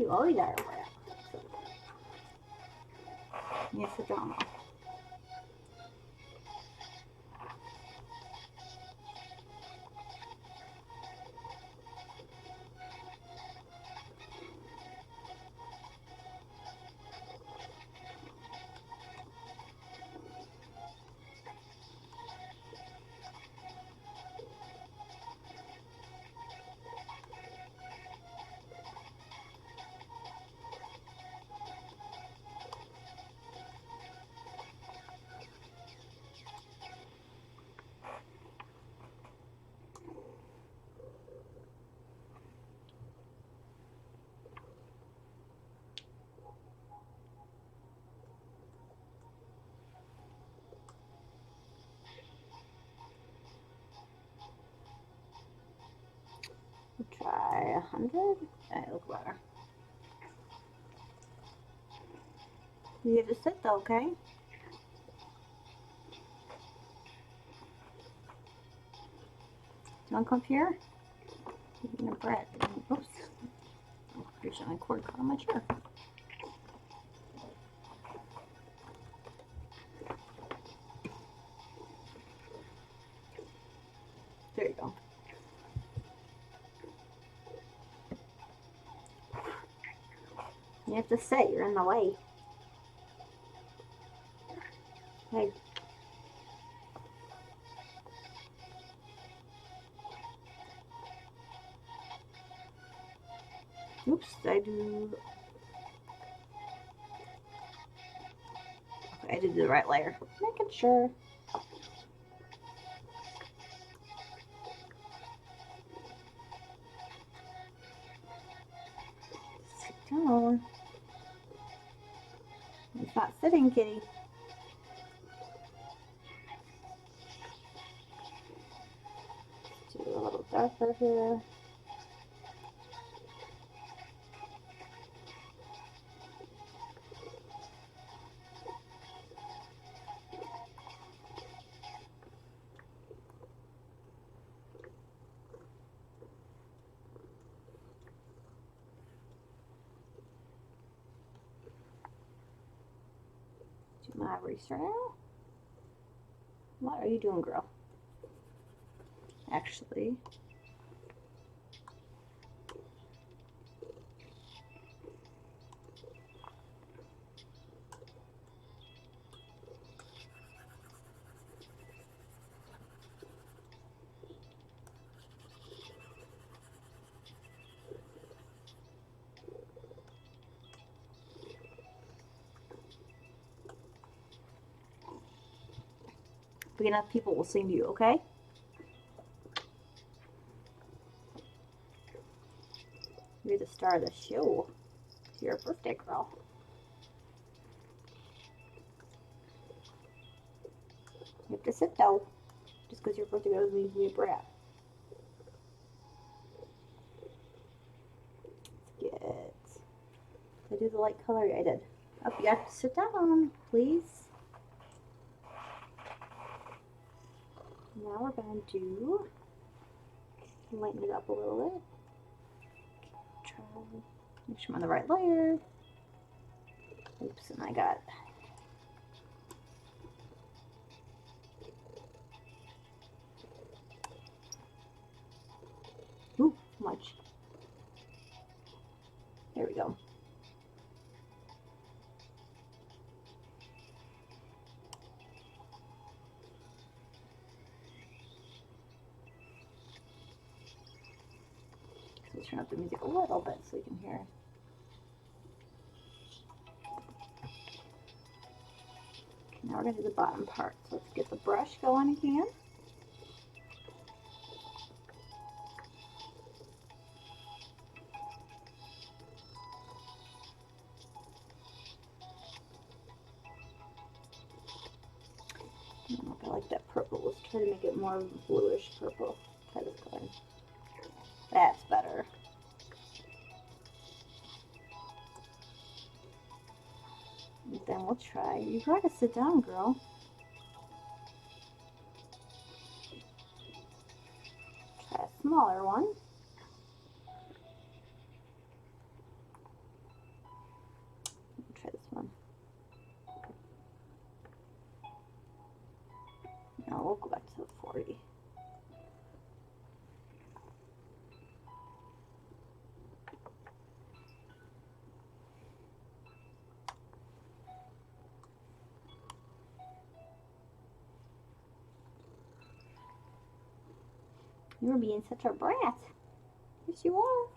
You always are aware. So, yes, sit down now. Try 100. That look better. You have to sit though, okay? Do you want to come up here? Eating a bread. Oops. I'm pretty sure my cord caught on my chair. There you go. You have to sit. You're in the way. Hey. Oops, I do. Okay, I did the right layer. Making sure. Sit down. It's not sitting, kitty. Let's do a little darker here. Do my eraser now. What are you doing, girl? Actually, big enough people will sing to you, okay? You're the star of the show. It's your birthday, girl. You have to sit though. Just because your birthday doesn't mean to be a brat. Let's get. Did I do the light color? Yeah, I did. Oh, you have to sit down, please. Now we're going to do. Lighten it up a little bit. Try. Make sure I'm on the right layer. Oops, and I got. Ooh, much. There we go. So let's turn up the music a little bit so you can hear. Okay, now we're going to do the bottom part. So let's get the brush going again. I like that purple. Let's try to make it more bluish purple. Try this color. That's better. And then we'll try. You gotta sit down, girl. Try a smaller one. we'll go back to the 40. You're being such a brat. Yes, you are.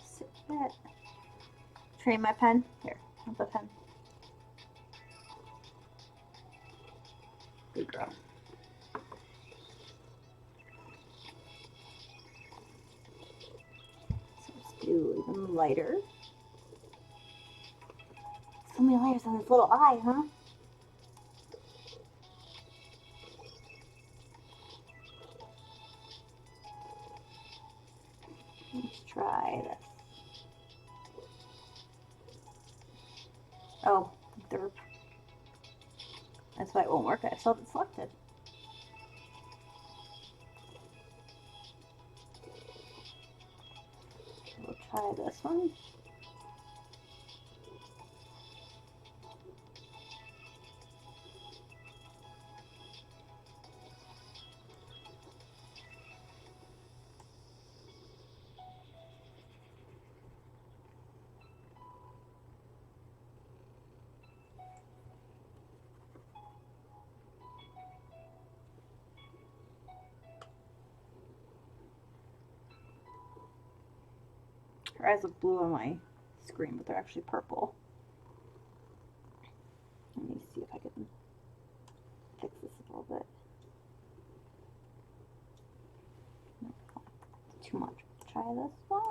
Sit back. Trade my pen. Here, have the pen. Good girl. So let's do even lighter. So many layers on this little eye, huh? Let's try this. Oh, derp. That's why it won't work. I still haven't selected. We'll try this one. Her eyes look blue on my screen, but they're actually purple. Let me see if I can fix this a little bit. Too much. Try this one.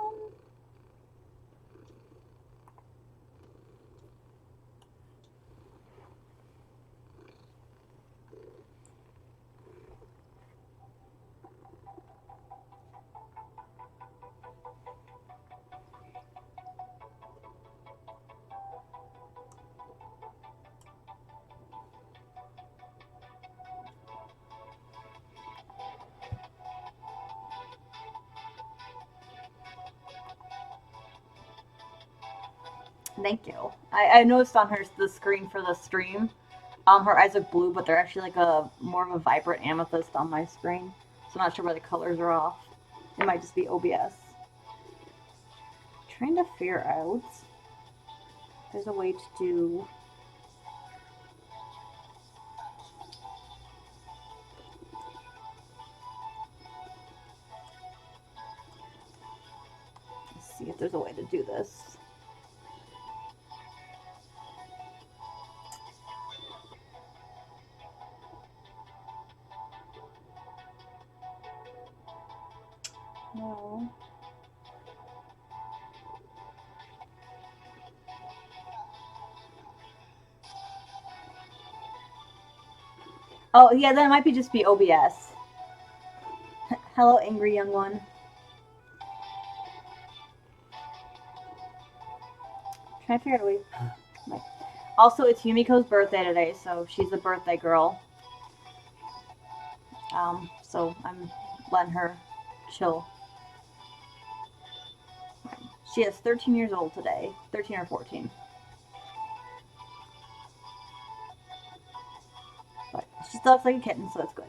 Thank you. I noticed on the screen for the stream, her eyes look blue, but they're actually like a more of a vibrant amethyst on my screen. So I'm not sure why the colors are off. It might just be OBS. Trying to figure out if there's a way to do. Let's see if there's a way to do this. No. Oh, yeah, that might be just be OBS. Hello, angry young one. Trying to figure out a way. Also, it's Yumiko's birthday today, so she's a birthday girl. So I'm letting her chill. She is 13 years old today. 13 or 14. But she still looks like a kitten, so that's good.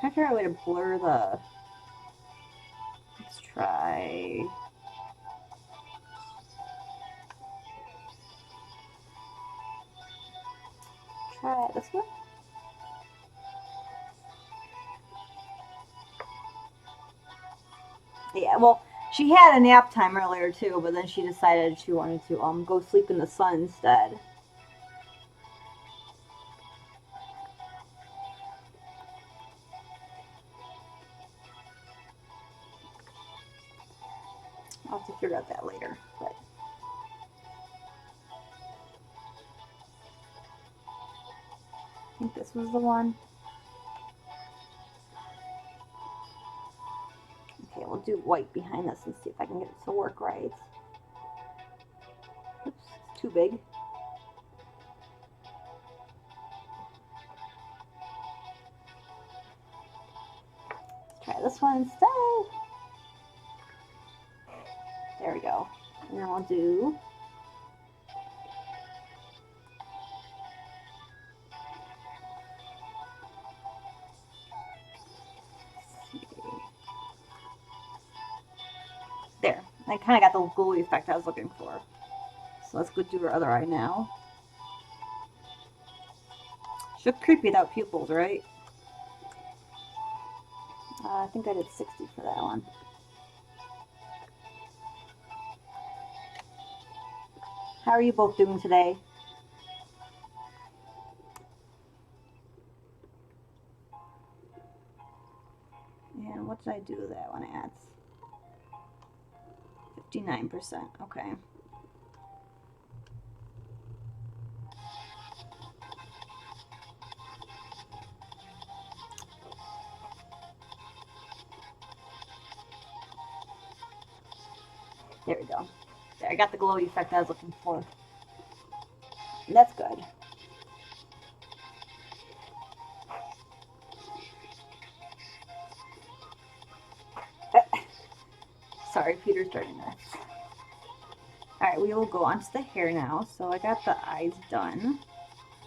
Try to figure out a way to blur the. Let's try. Try this one. Yeah, well, she had a nap time earlier too, but then she decided she wanted to go sleep in the sun instead. I'll have to figure out that later, but. I think this was the one. Okay, we'll do white behind this and see if I can get it to work right. too big. Let's try this one instead. There we go. And then we'll do there. I kind of got the glowy effect I was looking for. So let's go do her other eye now. She looked creepy without pupils, right? I think I did 60 for that one. How are you both doing today? And what did I do with that one at? 59%. Okay. There we go. There, I got the glowy effect I was looking for. That's good. Sorry, Peter's starting this. Alright, we will go on to the hair now. So I got the eyes done.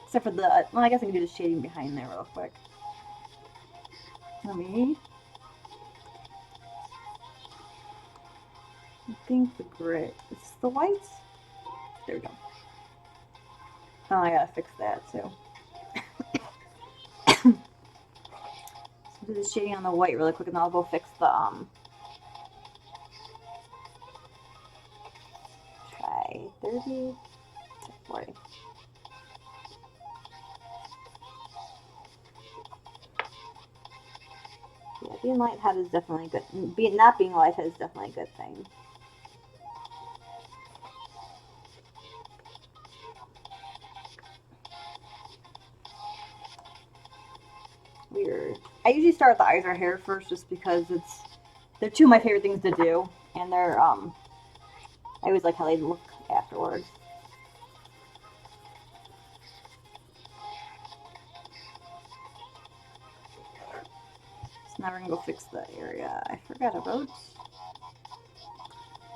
Except for the, well, I guess I can do the shading behind there real quick. Let me, I think the grit, is the white? There we go. Oh, I gotta fix that too. So do the shading on the white really quick and then I'll go fix the, try 30, 40. Yeah, being lightheaded is definitely good. Not being lightheaded is definitely a good thing. Weird. I usually start with the eyes or hair first just because they're two of my favorite things to do. And they're, I always like how they look afterwards. So now we're gonna go fix the area I forgot about.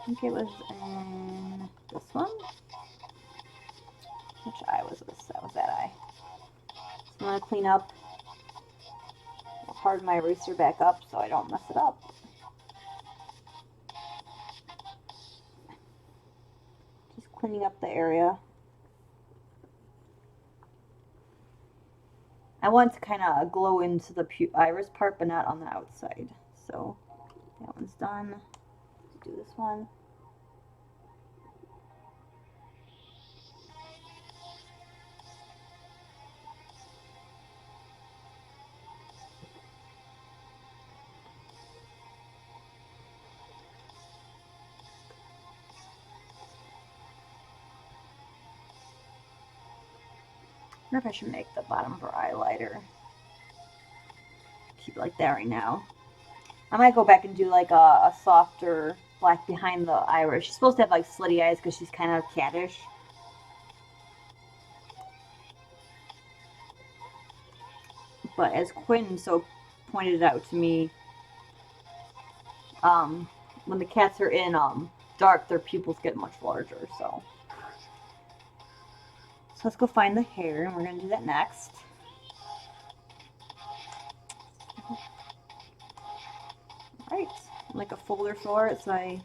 I think it was in this one. Which eye was this? That was that eye. So I'm gonna clean up. I'll harden my eraser back up so I don't mess it up. Just cleaning up the area. I want to kind of glow into the iris part, but not on the outside. So that one's done. Let's do this one. I wonder if I should make the bottom of her eye lighter. Keep it like that right now. I might go back and do like a softer black behind the iris. She's supposed to have like slitty eyes because she's kind of cattish. But as Quinn so pointed out to me, when the cats are in dark, their pupils get much larger. So let's go find the hair, and we're gonna do that next. Alright, like a folder for it so I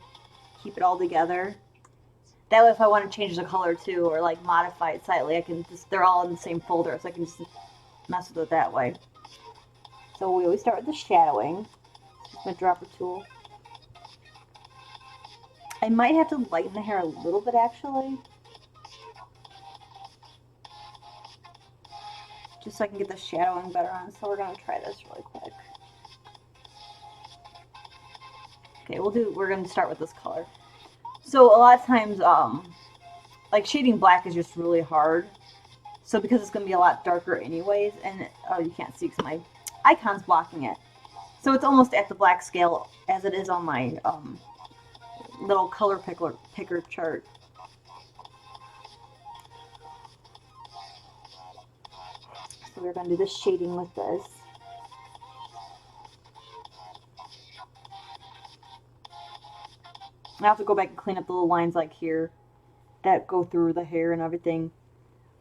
keep it all together. That way if I want to change the color too, or like modify it slightly, I can just, they're all in the same folder, so I can just mess with it that way. So we always start with the shadowing. Just my dropper tool. I might have to lighten the hair a little bit actually. Just so I can get the shadowing better on, so we're gonna try this really quick. Okay, we're gonna start with this color. So a lot of times, like shading black is just really hard. So because it's gonna be a lot darker anyways, and oh, you can't see because my icon's blocking it. So it's almost at the black scale as it is on my little color picker chart. So we're going to do the shading with this. I have to go back and clean up the little lines like here that go through the hair and everything.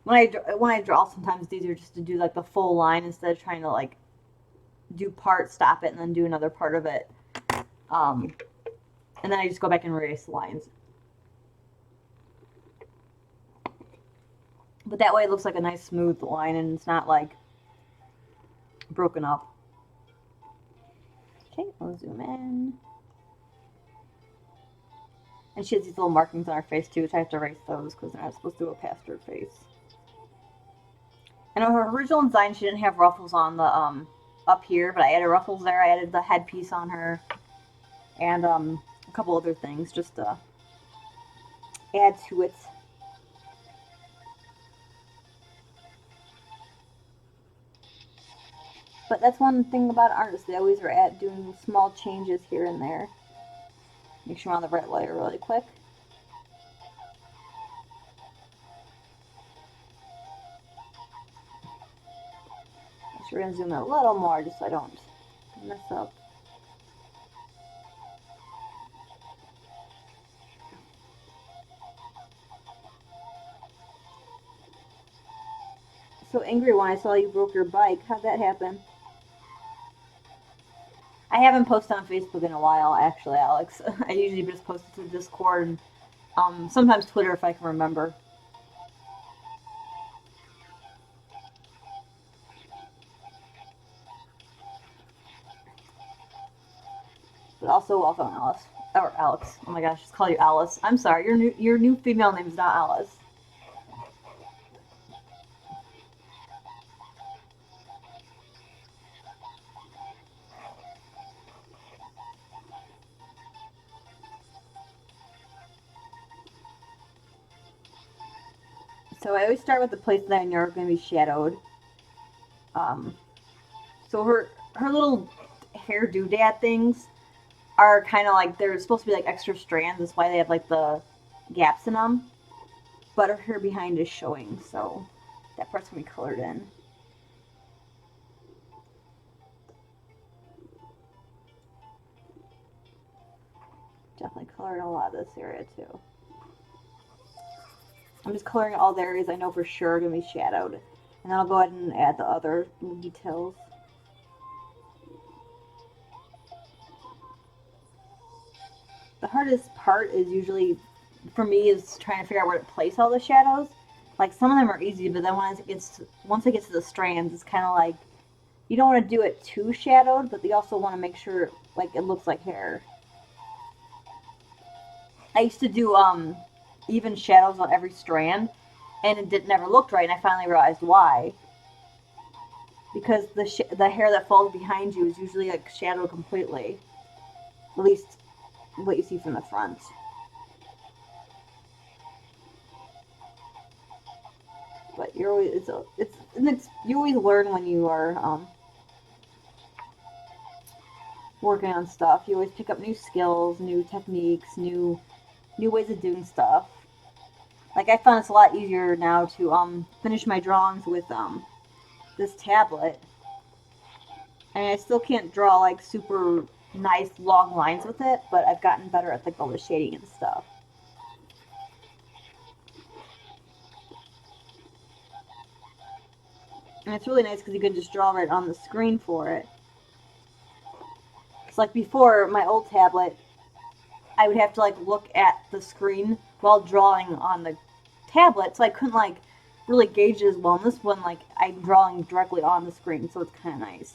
When I draw, sometimes it's easier just to do like the full line instead of trying to like do part, stop it, and then do another part of it. And then I just go back and erase the lines. But that way it looks like a nice smooth line and it's not like broken up. Okay, I'll zoom in. And she has these little markings on her face too, which I have to erase those because they're not supposed to go past her face. And on her original design, she didn't have ruffles on the up here, but I added ruffles there. I added the headpiece on her, and a couple other things just to add to it. But that's one thing about artists; they always are doing small changes here and there. Make sure I'm on the right layer really quick. We're going to zoom in a little more just so I don't mess up. So angry when I saw you broke your bike. How'd that happen? I haven't posted on Facebook in a while, actually, Alex. I usually just post it to Discord and sometimes Twitter if I can remember. But also welcome, Alice. Or Alex. Oh my gosh, just call you Alice. I'm sorry, your new female name is not Alice. So I always start with the places that I know are going to be shadowed. So her little hair doodad things are kind of like, they're supposed to be like extra strands. That's why they have like the gaps in them. But her hair behind is showing, so that part's going to be colored in. Definitely colored a lot of this area too. I'm just coloring all the areas I know for sure are going to be shadowed. And then I'll go ahead and add the other details. The hardest part is usually, for me, is trying to figure out where to place all the shadows. Like, some of them are easy, but then once it gets to the strands, it's kind of like, you don't want to do it too shadowed, but you also want to make sure, like, it looks like hair. I used to do even shadows on every strand, and it never looked right, and I finally realized why. Because the hair that falls behind you is usually like shadowed completely, at least what you see from the front. But you're always you always learn when you are working on stuff. You always pick up new skills, new techniques, new ways of doing stuff. Like, I found it's a lot easier now to finish my drawings with this tablet. I mean, I still can't draw like super nice long lines with it, but I've gotten better at like all the shading and stuff. And it's really nice because you can just draw right on the screen for it. It's like before, my old tablet, I would have to like look at the screen while drawing on the tablet, so I couldn't like really gauge it as well. And this one, like, I'm drawing directly on the screen, so it's kind of nice.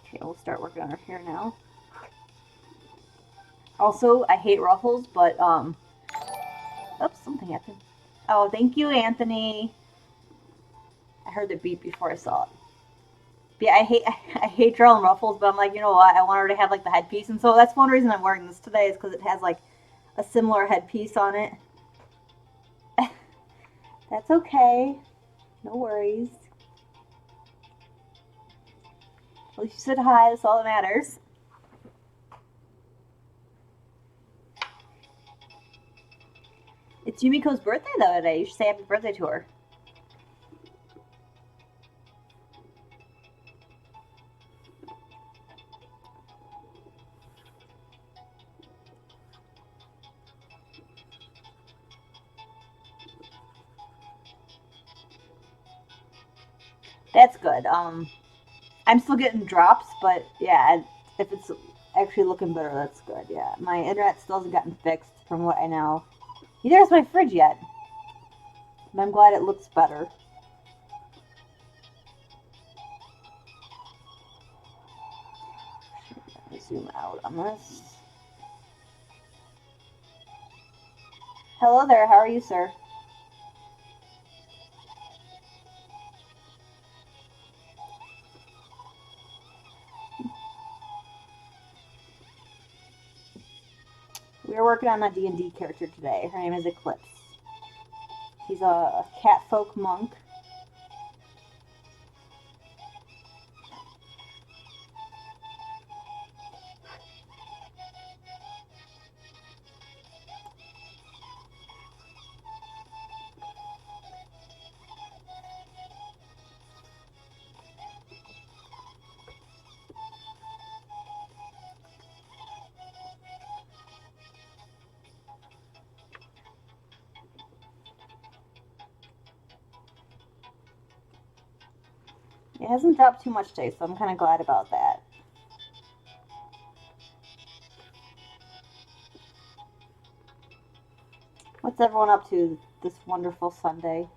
Okay, we'll start working on her hair now. Also, I hate ruffles, but oops, something happened. Oh, thank you, Anthony. I heard the beep before I saw it. But yeah, I hate drawing ruffles, but I'm like, you know what? I want her to have like the headpiece, and so that's one reason I'm wearing this today, is because it has like a similar headpiece on it. That's okay. No worries. At least you said hi. That's all that matters. It's Yumiko's birthday the other day. You should say happy birthday to her. That's good. I'm still getting drops, but yeah, if it's actually looking better, that's good. Yeah, my internet still hasn't gotten fixed from what I know. Neither has my fridge yet, but I'm glad it looks better. Zoom out on this. Hello there, how are you, sir? We are working on a D&D character today. Her name is Eclipse. She's a catfolk monk. It hasn't dropped too much today, so I'm kind of glad about that. What's everyone up to this wonderful Sunday?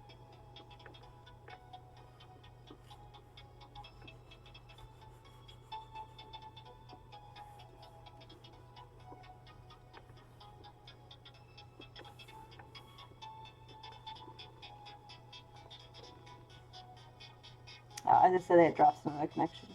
Oh, I just said it drops another connection.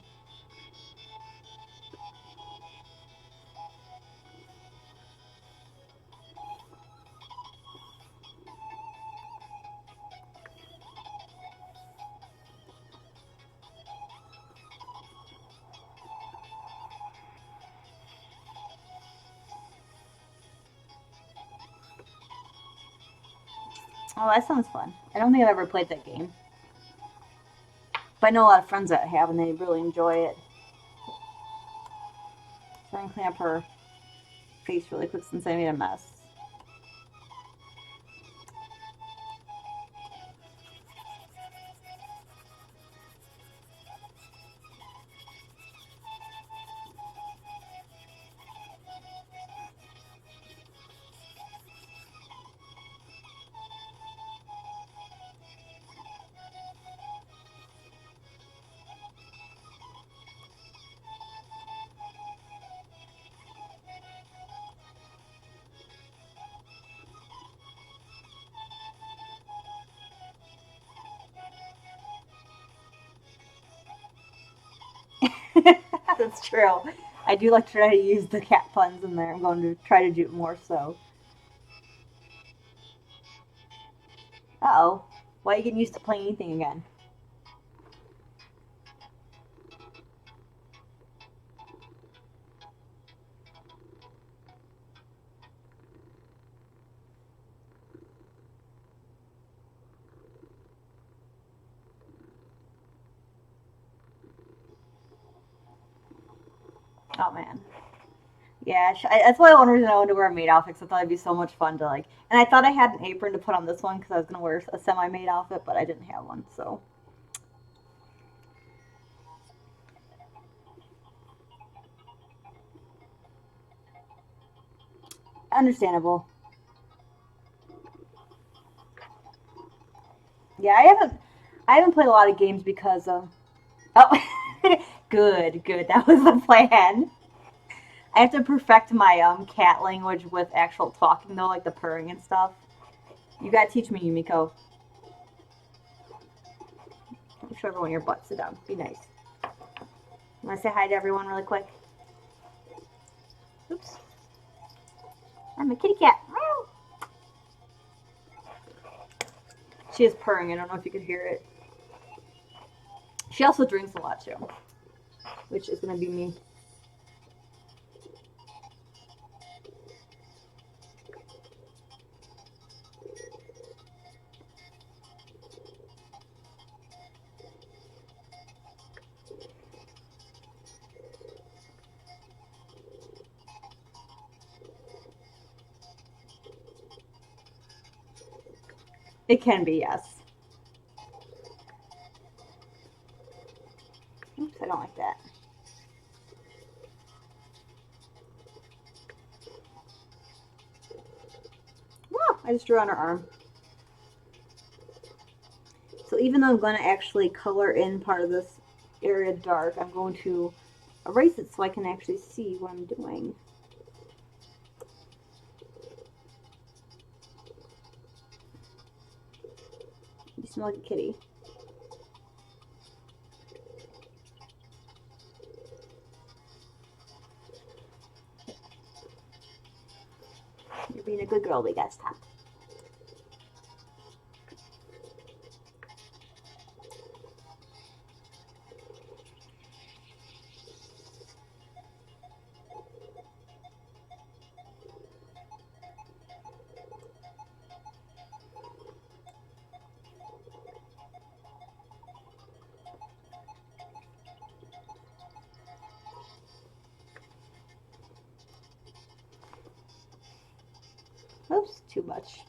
Oh, that sounds fun. I don't think I've ever played that game. But I know a lot of friends that have, and they really enjoy it. Try and clean up her face really quick since I made a mess. That's true. I do like to try to use the cat puns in there. I'm going to try to do it more so. Uh-oh. Why are you getting used to playing anything again? Oh, man. Yeah, that's why one reason I wanted to wear a maid outfit, because I thought it'd be so much fun to, like... And I thought I had an apron to put on this one, because I was going to wear a semi-maid outfit, but I didn't have one, so... Understandable. Yeah, I haven't played a lot of games because of... Oh, good, good. That was the plan. I have to perfect my cat language with actual talking though, like the purring and stuff. You gotta teach me, Yumiko. Show everyone your butt. Sit down. Be nice. Want to say hi to everyone really quick? Oops. I'm a kitty cat. She is purring. I don't know if you could hear it. She also drinks a lot too, which is gonna be me. It can be, yes. Oops, I don't like that. Whoa, I just drew on her arm. So even though I'm going to actually color in part of this area dark, I'm going to erase it so I can actually see what I'm doing. You smell like a kitty. You're being a good girl, but you gotta stop. Oops, too much.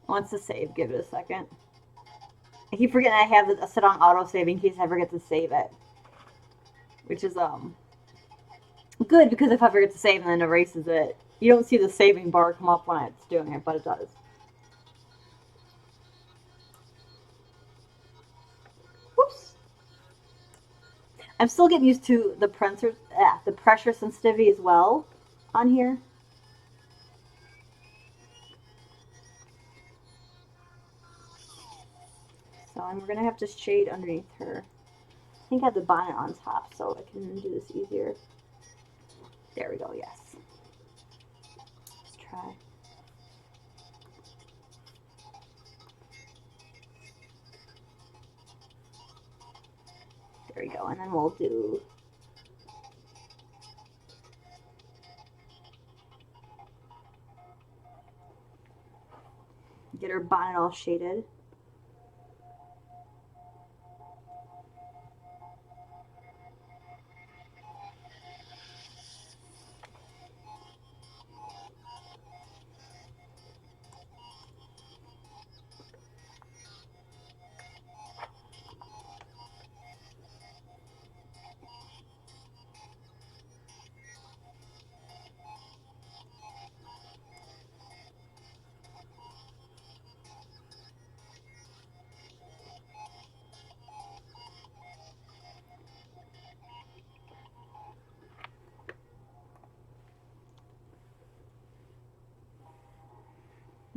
Wants to save, give it a second. I keep forgetting I have it set on auto save in case I forget to save it. Which is good because if I forget to save and then erases it, you don't see the saving bar come up when it's doing it, but it does. Whoops. I'm still getting used to the pressure sensitivity as well on here. So we're gonna have to shade underneath her. I think I have the bonnet on top, so I can do this easier. There we go, yes. Let's try. There we go, and then we'll do get her bonnet all shaded.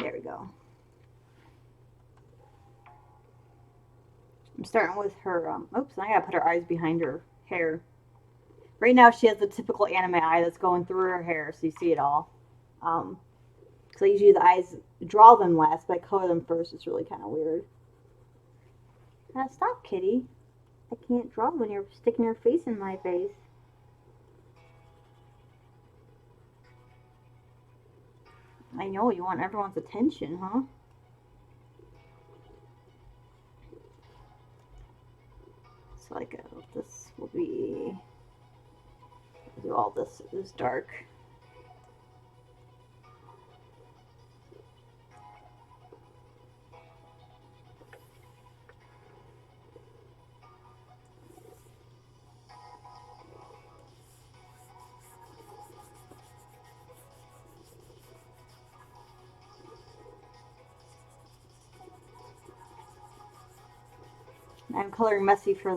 There we go. I'm starting with her, oops, I gotta put her eyes behind her hair. Right now she has the typical anime eye that's going through her hair, so you see it all. Because I usually the eyes, draw them last, but I color them first. It's really kind of weird. Stop, kitty. I can't draw when you're sticking your face in my face. I know, you want everyone's attention, huh? So like this will be, do all this is dark. I'm coloring messy for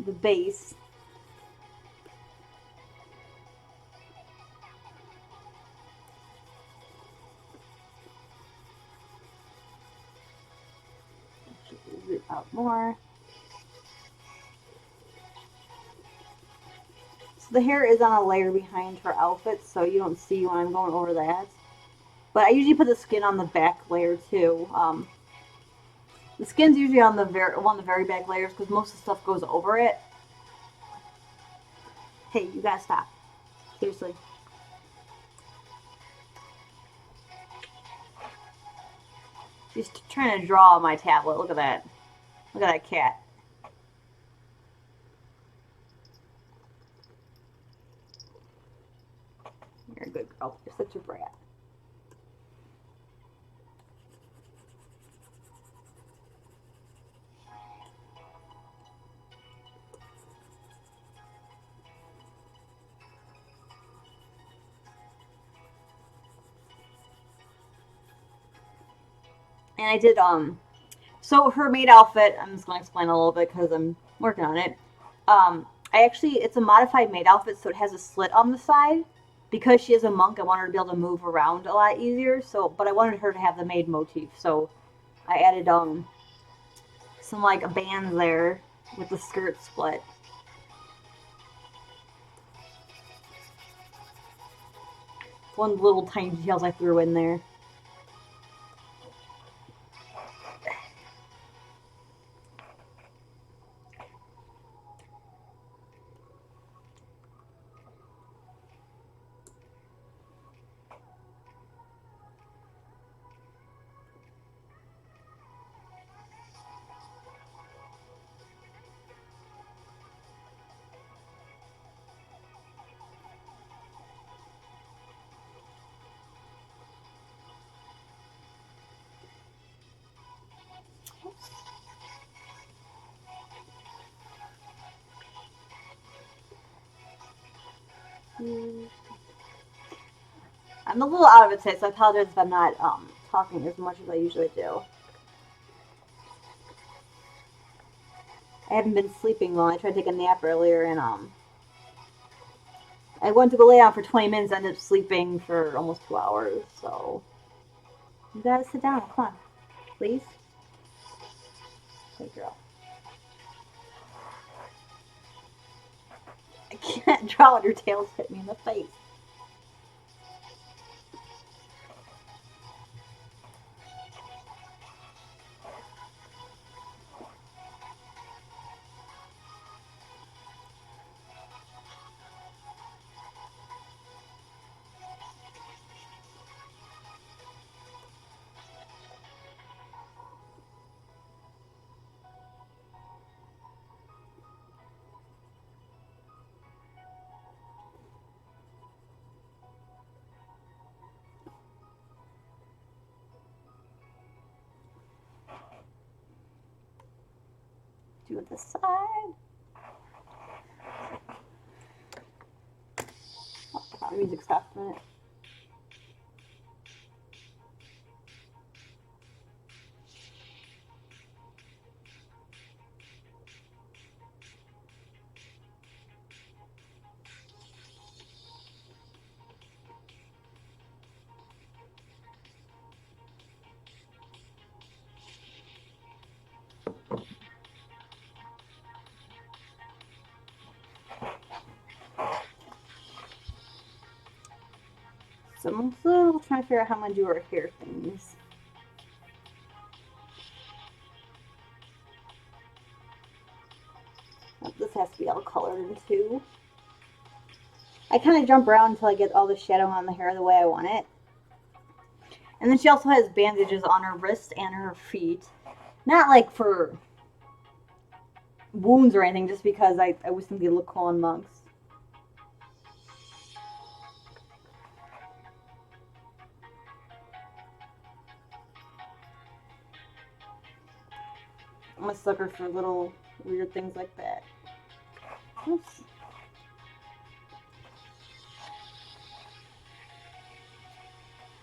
the base. Zoom out more. So the hair is on a layer behind her outfit, so you don't see when I'm going over that. But I usually put the skin on the back layer too. The skin's usually on one of the very back layers because most of the stuff goes over it. Hey, you gotta stop. Seriously. She's trying to draw on my tablet. Look at that. Look at that cat. You're a good girl. You're such a brat. And I did, so her maid outfit, I'm just going to explain a little bit because I'm working on it. It's a modified maid outfit, so it has a slit on the side. Because she is a monk, I want her to be able to move around a lot easier. So, but I wanted her to have the maid motif, so I added some like bands there with the skirt split. One little tiny details I threw in there. I'm a little out of it today, so I apologize if I'm not talking as much as I usually do. I haven't been sleeping well. I tried to take a nap earlier, and I went to go lay down for 20 minutes, ended up sleeping for almost 2 hours. So you gotta sit down. Come on, please. Good girl. I can't draw when your tails hit me in the face. Do it this side. Oh, music stopped a minute. So I'm still trying to figure out how I'm going to do our hair things. This has to be all colored in too. I kind of jump around until I get all the shadow on the hair the way I want it. And then she also has bandages on her wrist and her feet. Not like for wounds or anything, just because I always think they look cool on monks. I'm a sucker for little weird things like that. Oops.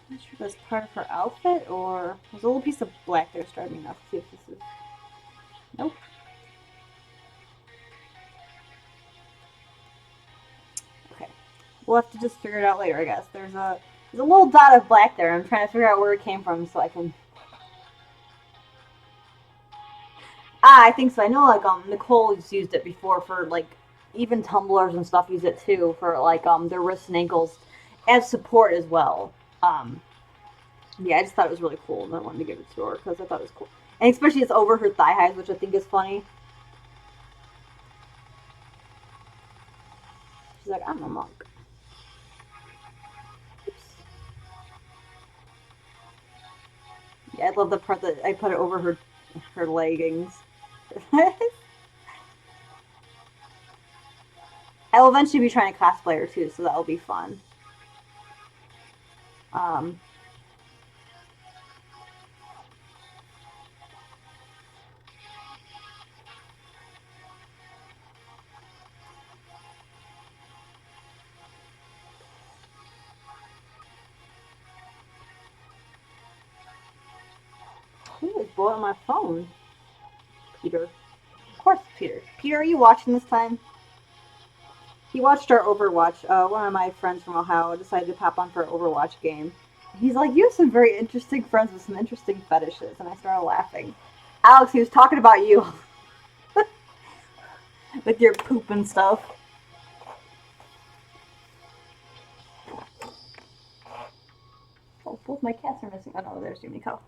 I'm not sure if that's part of her outfit or there's a little piece of black there starting off. See if this is. Nope. Okay. We'll have to just figure it out later, I guess. There's a little dot of black there. I'm trying to figure out where it came from so I can. I think so. I know like Nicole's used it before for like even tumblers and stuff use it too for like their wrists and ankles as support as well. Yeah, I just thought it was really cool and I wanted to give it to her because I thought it was cool. And especially it's over her thigh highs, which I think is funny. She's like, I'm a monk. Oops. Yeah, I love the part that I put it over her leggings. I will eventually be trying to cosplay her too, so that'll be fun. Um, who is blowing my phone? Peter. Of course, Peter. Peter, are you watching this time? He watched our Overwatch. One of my friends from Ohio decided to pop on for an Overwatch game. He's like, you have some very interesting friends with some interesting fetishes. And I started laughing. Alex, he was talking about you with your poop and stuff. Oh, both my cats are missing. Oh no, there's Yumiko.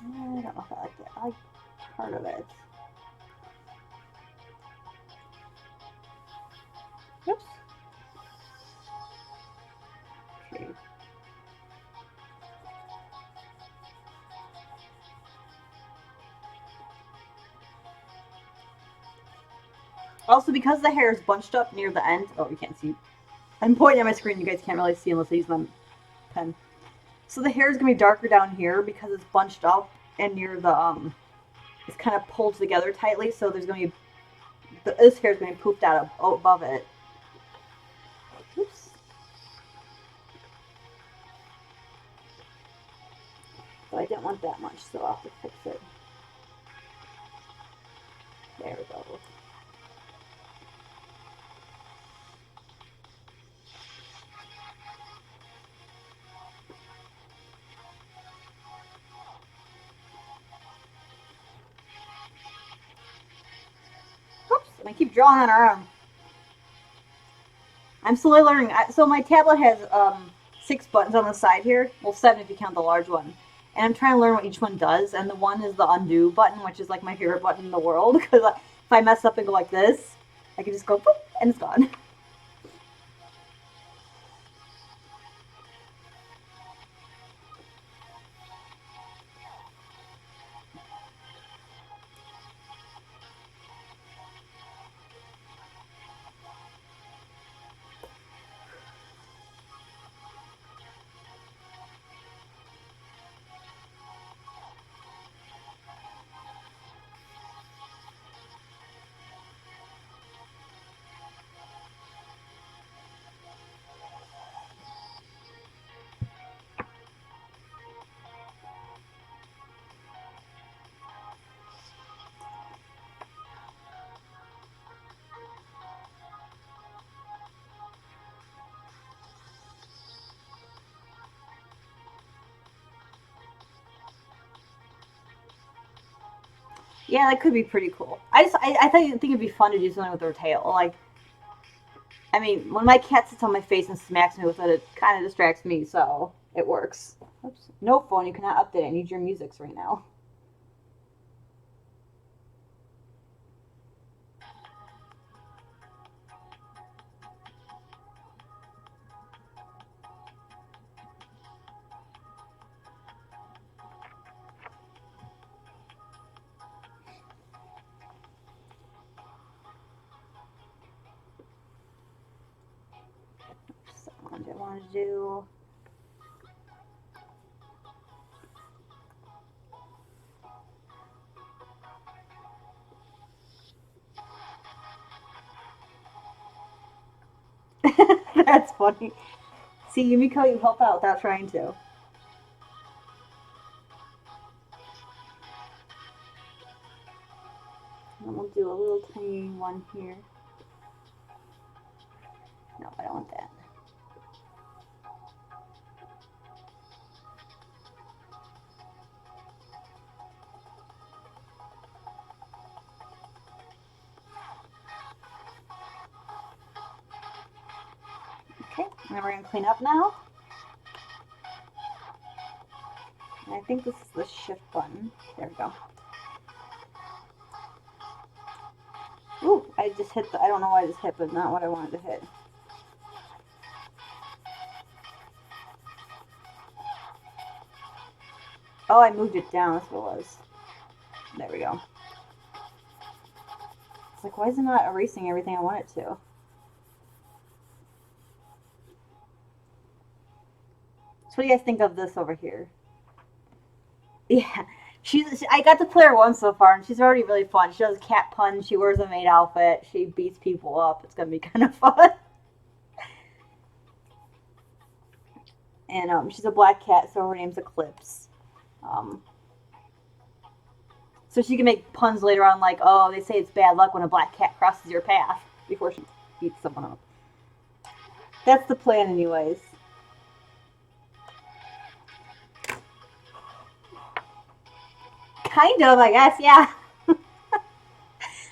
I don't know if I like it. I like part of it. Oops. Okay. Also, because the hair is bunched up near the end. Oh, you can't see. I'm pointing at my screen. You guys can't really see unless I use my pen. So the hair is gonna be darker down here because it's bunched up and near the it's kind of pulled together tightly. So there's gonna be this hair is gonna be poofed out above it. Oops. But I didn't want that much, so I'll have to fix it. There we go. Oops, and I keep drawing on her arm. I'm slowly learning. So my tablet has 6 buttons on the side here. Well, 7 if you count the large one. And I'm trying to learn what each one does. And the one is the undo button, which is like my favorite button in the world. Because if I mess up and go like this, I can just go boop, and it's gone. Yeah, that could be pretty cool. I think it'd be fun to do something with her tail. Like, I mean, when my cat sits on my face and smacks me with it, it kind of distracts me, so it works. Oops. No phone, you cannot update. I need your musics right now. So, what I want to do. That's funny. See, Yumiko, you help out without trying to. And we'll do a little tiny one here. No, I don't want that. Okay, and then we're going to clean up now. And I think this is the shift button. There we go. Ooh, I just hit the, I don't know why I just hit, but not what I wanted to hit. Oh, I moved it down. That's what it was. There we go. It's like, why is it not erasing everything I want it to? So what do you guys think of this over here? Yeah. I got to play her once so far, and she's already really fun. She does cat puns. She wears a maid outfit. She beats people up. It's gonna be kind of fun. And she's a black cat, so her name's Eclipse. So she can make puns later on, like, oh, they say it's bad luck when a black cat crosses your path before she beats someone up. That's the plan, anyways. Kind of, I guess, yeah.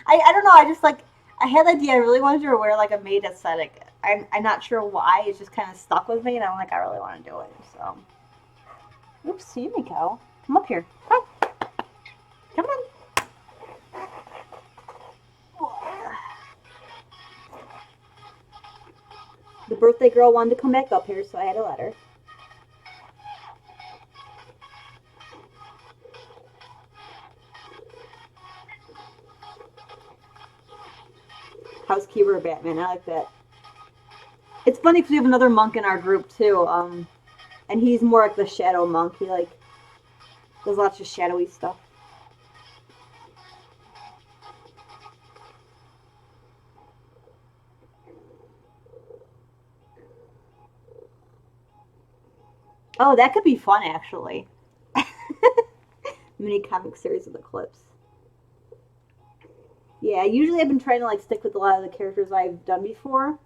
I don't know, I just, like, I had the idea, I really wanted to wear, like, a maid aesthetic. I'm not sure why, it's just kind of stuck with me, and I'm like, I really want to do it, so. Oops, Yumiko. Come up here. Come. Come on. The birthday girl wanted to come back up here, so I had to let her. Housekeeper Batman, I like that. It's funny because we have another monk in our group too, and he's more like the shadow monk. He like does lots of shadowy stuff. Oh, that could be fun actually. Mini comic series of Eclipse. Yeah, usually I've been trying to like stick with a lot of the characters I've done before.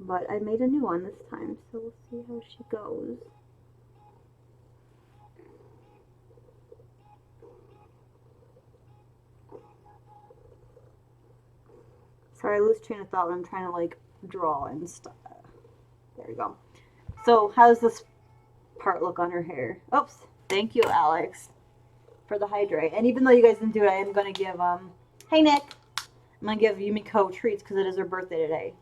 But I made a new one this time, so we'll see how she goes. Sorry, I lose train of thought when I'm trying to like draw and stuff. There we go. So, how does this part look on her hair? Oops. Thank you, Alex, for the hydrate. And even though you guys didn't do it, I am going to give, hey, Nick. I'm going to give Yumiko treats because it is her birthday today.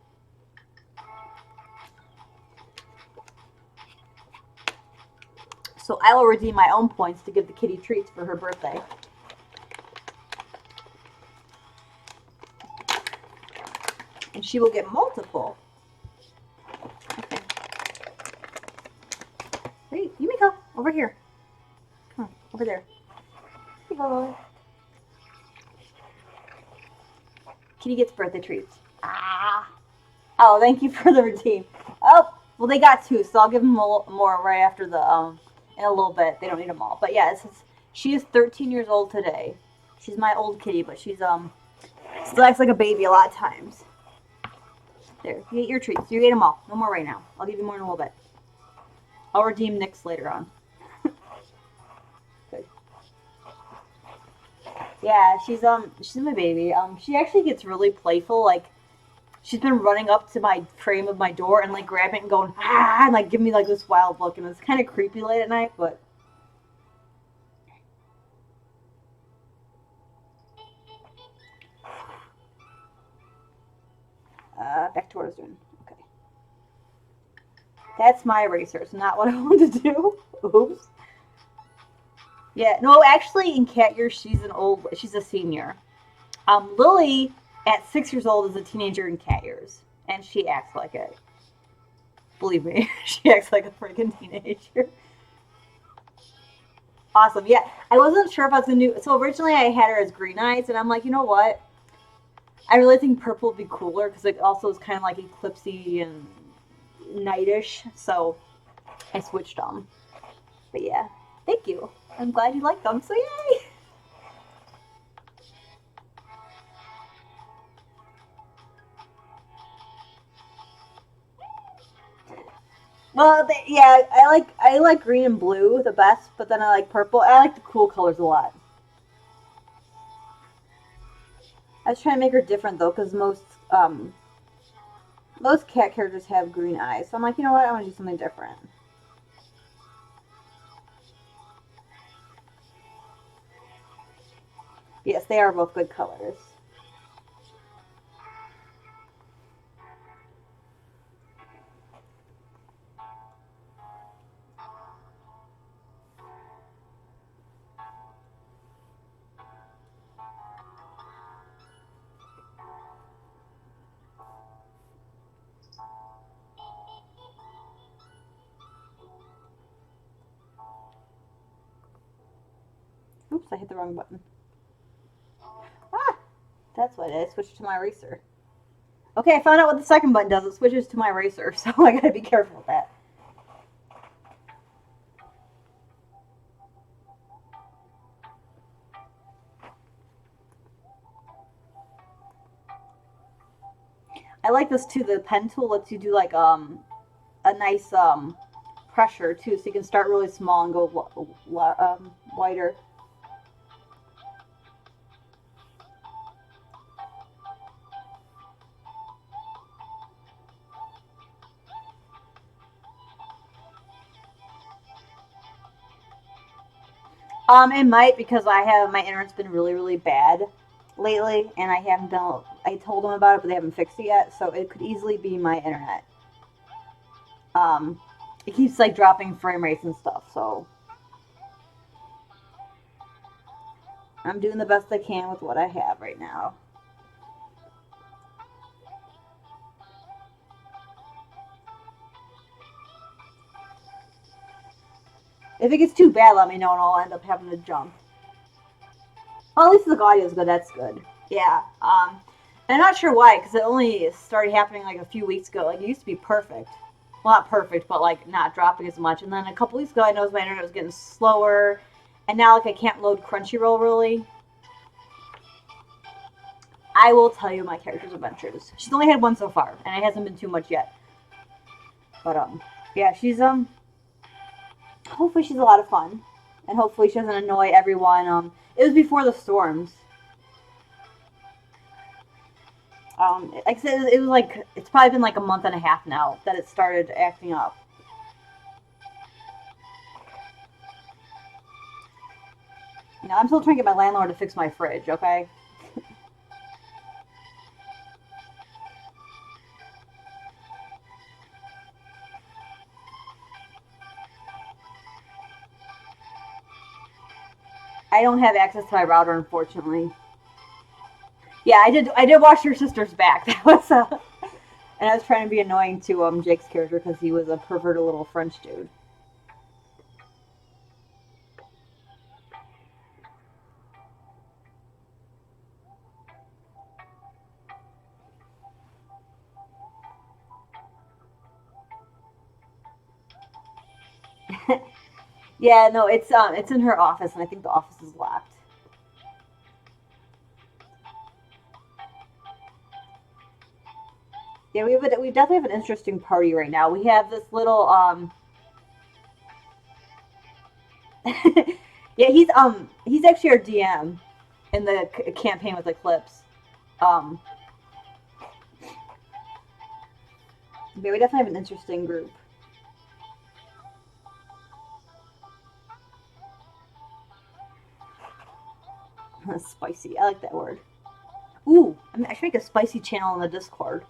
So I will redeem my own points to give the kitty treats for her birthday. And she will get multiple. Okay. Hey, Yumiko, over here. Come on, over there. Here you go. Kitty gets birthday treats. Ah. Oh, thank you for the redeem. Oh, well, they got two, so I'll give them more right after the, in a little bit. They don't need them all. But yeah, she is 13 years old today. She's my old kitty, but she's, still acts like a baby a lot of times. There, you ate your treats. You ate them all. No more right now. I'll give you more in a little bit. I'll redeem Nick's later on. Good. Yeah, she's my baby. She actually gets really playful. Like, she's been running up to my frame of my door and like grabbing it and going ah, and like giving me like this wild look, and it's kind of creepy late at night, but. Back to what I was doing. Okay. That's my eraser. It's not what I wanted to do. Oops. Yeah, no, actually, in cat years, she's a senior. Lily, at 6 years old, is a teenager in cat years, and she acts like it. Believe me, she acts like a freaking teenager. Awesome. Yeah, I wasn't sure if I was gonna do. So originally, I had her as green eyes, and I'm like, you know what? I really think purple would be cooler because it also is kind of like eclipsey and nightish. So I switched them. But yeah, thank you. I'm glad you like them. So yay! Well, yeah, I like green and blue the best, but then I like purple. I like the cool colors a lot. I was trying to make her different though, because most cat characters have green eyes. So I'm like, you know what? I want to do something different. Yes, they are both good colors. Oops, I hit the wrong button. Ah, that's what it is. Switch to my eraser. Okay, I found out what the second button does. It switches to my eraser, so I gotta be careful with that. I like this too. The pen tool lets you do like a nice pressure too, so you can start really small and go wider. It might because my internet's been really bad lately, and I haven't done. I told them about it, but they haven't fixed it yet, so it could easily be my internet. Um, it keeps like dropping frame rates and stuff, so I'm doing the best I can with what I have right now. If it gets too bad, let me know, and I'll end up having to jump. Well, at least the audio is good. That's good. Yeah. And I'm not sure why, because it only started happening like a few weeks ago. Like, it used to be perfect. Well, not perfect, but like not dropping as much. And then a couple weeks ago, I noticed my internet was getting slower, and now like I can't load Crunchyroll really. I will tell you my character's adventures. She's only had one so far, and it hasn't been too much yet. But yeah, she's hopefully she's a lot of fun, and hopefully she doesn't annoy everyone. It was before the storms. Like I said, it was like it's probably been like a month and a half now that it started acting up. You know, I'm still trying to get my landlord to fix my fridge. Okay. I don't have access to my router, unfortunately. Yeah, I did. I did watch your sister's back. That was and I was trying to be annoying to Jake's character because he was a perverted little French dude. Yeah, no, it's in her office, and I think the office is locked. Yeah, we definitely have an interesting party right now. We have this little yeah, he's actually our DM in the campaign with Eclipse. Um, yeah, we definitely have an interesting group. Spicy, I like that word. Ooh, I should make a spicy channel in the Discord.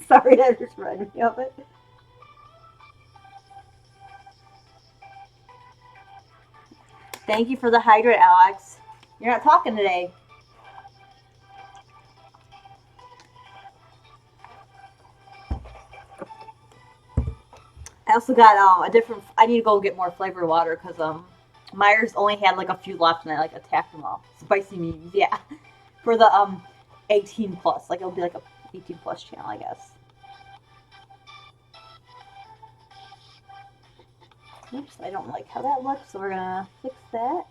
Sorry, that just reminded me of it. Thank you for the hydrate, Alex. You're not talking today. I also got a different. I need to go get more flavored water because Myers only had like a few left, and I like attacked them all. Spicy memes, yeah. For the 18 plus, like it'll be like a 18 plus channel, I guess. Oops, I don't like how that looks, so we're gonna fix that.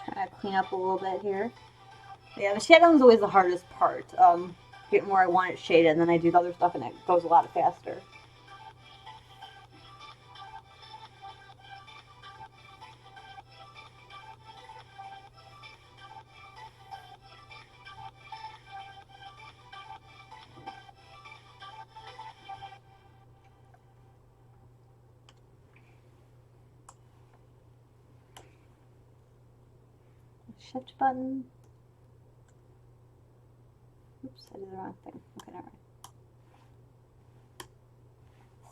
Trying to clean up a little bit here. Yeah, the shadowing is always the hardest part. Getting where I want it shaded, and then I do the other stuff, and it goes a lot faster. Shift button. Oops, I did the wrong thing. Okay, never mind.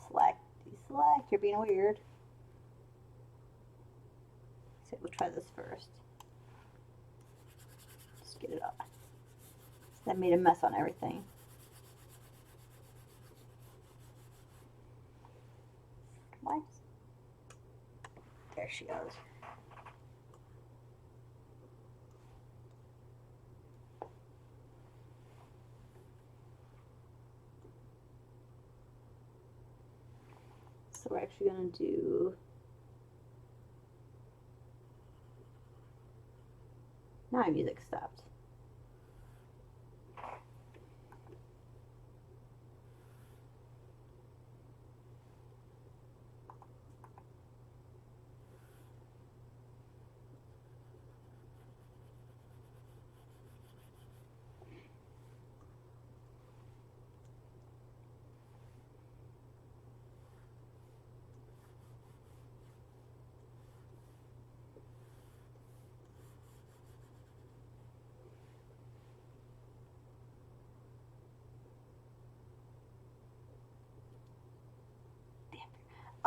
Select, deselect. You're being weird. So we'll try this first. Just get it up. That made a mess on everything. What? There she goes. So we're actually going to do... Now my music stopped.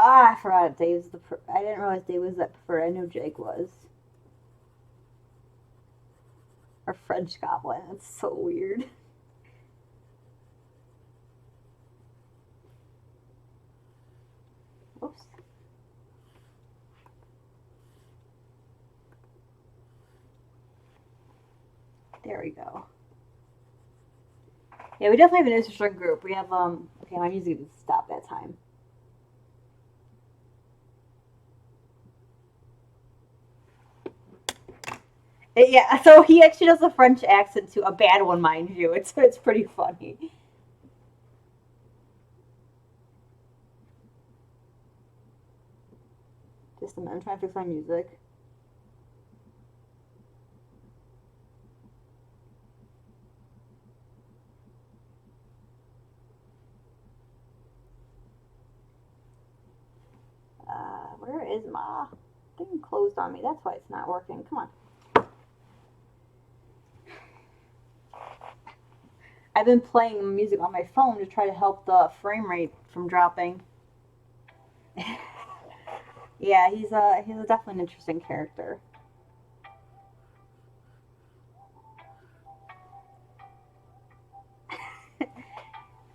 Ah, I forgot Dave's the. I didn't realize Dave was that preferred. I knew Jake was. Or French Goblin. That's so weird. Oops. There we go. Yeah, we definitely have an interesting group. We have okay, my music didn't stop that time. Yeah, so he actually does a French accent too, a bad one, mind you. It's pretty funny. Just a minute, I'm trying to fix my music. Where is my thing closed on me? That's why it's not working. Come on. I've been playing music on my phone to try to help the frame rate from dropping. Yeah, he's definitely an interesting character.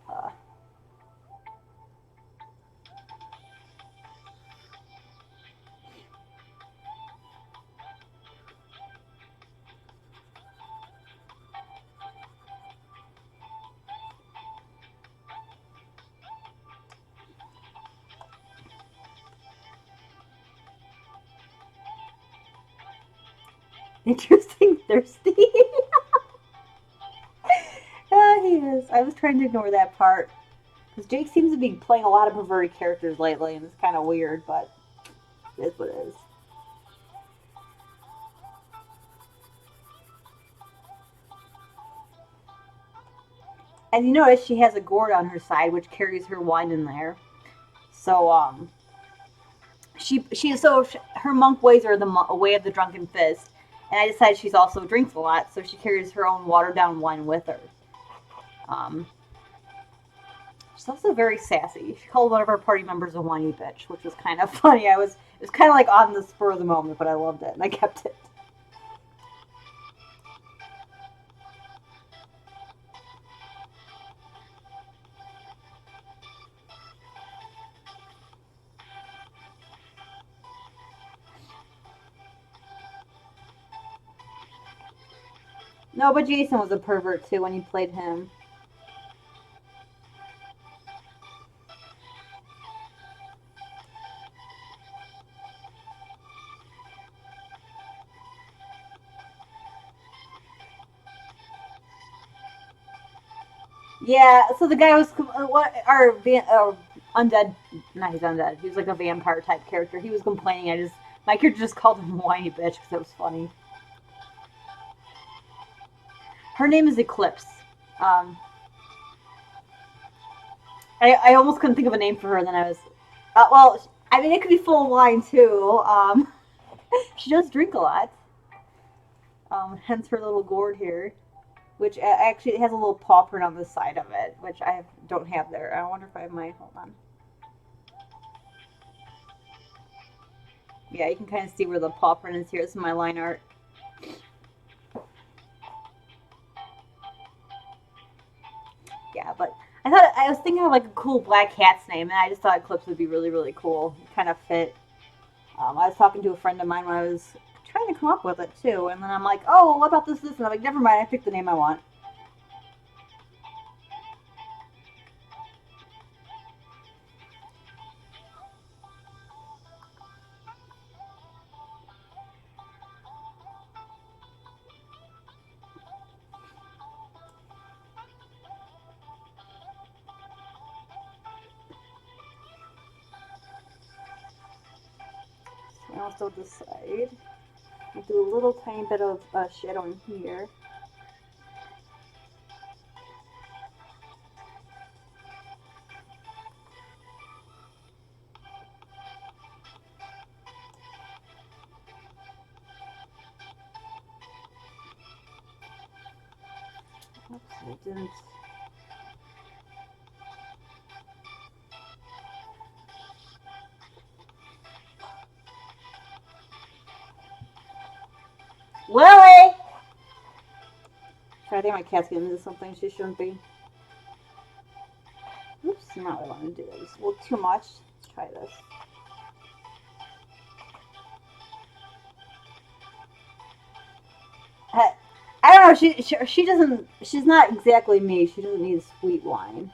uh, Interesting, thirsty. Yeah, he is. I was trying to ignore that part because Jake seems to be playing a lot of perverted characters lately, and it's kind of weird, but it is what it is. And you notice she has a gourd on her side, which carries her wine in there. So her monk ways are the way of the drunken fist, and I decided she's also drinks a lot, so she carries her own watered down wine with her. Um, she's also very sassy. She called one of our party members a whiny bitch, which was kind of funny. It was kind of like on the spur of the moment, but I loved it and I kept it. No, but Jason was a pervert too when he played him. Yeah, so the guy was undead. Not he's undead. He was like a vampire type character. He was complaining. My character just called him whiny bitch because it was funny. Her name is Eclipse. Um, I almost couldn't think of a name for her. And then I was, well, I mean, it could be full of wine too. She does drink a lot. Hence her little gourd here, which actually has a little paw print on the side of it, which don't have there. I wonder if I have my. Hold on. Yeah, you can kind of see where the paw print is here. This is my line art. Yeah, but I was thinking of like a cool black cat's name, and I just thought Eclipse would be really, really cool. It kind of fit. I was talking to a friend of mine when I was trying to come up with it too, and then I'm like, oh, what about this, this? And I'm like, never mind, I picked the name I want. So I also decide. I'll do a little tiny bit of shadow in here. Oops, I didn't. Lily! Sorry, I think my cat's getting into something she shouldn't be. Oops, not what I want to do. It's a little too much. Let's try this. I don't know. She doesn't. She's not exactly me. She doesn't need sweet wine.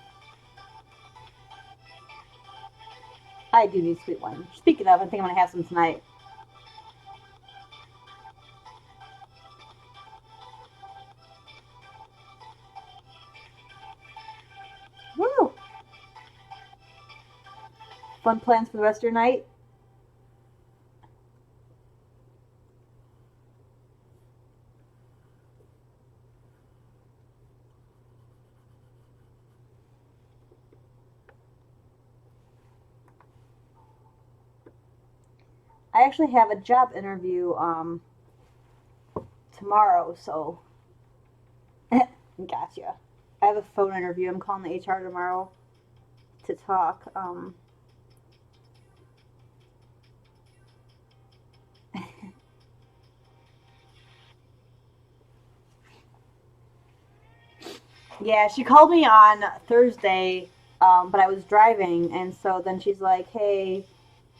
I do need sweet wine. Speaking of, I think I'm gonna have some tonight. Woo! Fun plans for the rest of your night? I actually have a job interview tomorrow, so gotcha. I have a phone interview. I'm calling the HR tomorrow to talk. Yeah, she called me on Thursday, but I was driving, and so then she's like, "Hey,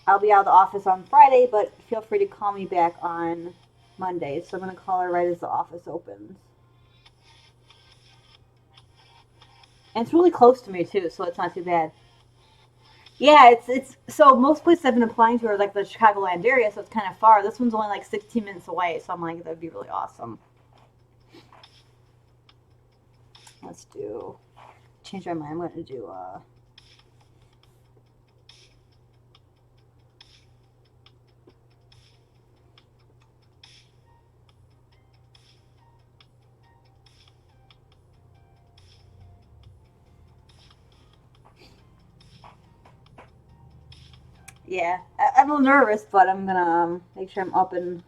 I'll be out of the office on Friday, but feel free to call me back on Monday." So I'm gonna call her right as the office opens. And it's really close to me too, so it's not too bad. Yeah, it's so most places I've been applying to are like the Chicagoland area, so it's kind of far. This one's only like 16 minutes away, so I'm like, that'd be really awesome. Let's do. Change my mind. I'm gonna do. Yeah, I'm a little nervous, but I'm gonna make sure I'm up and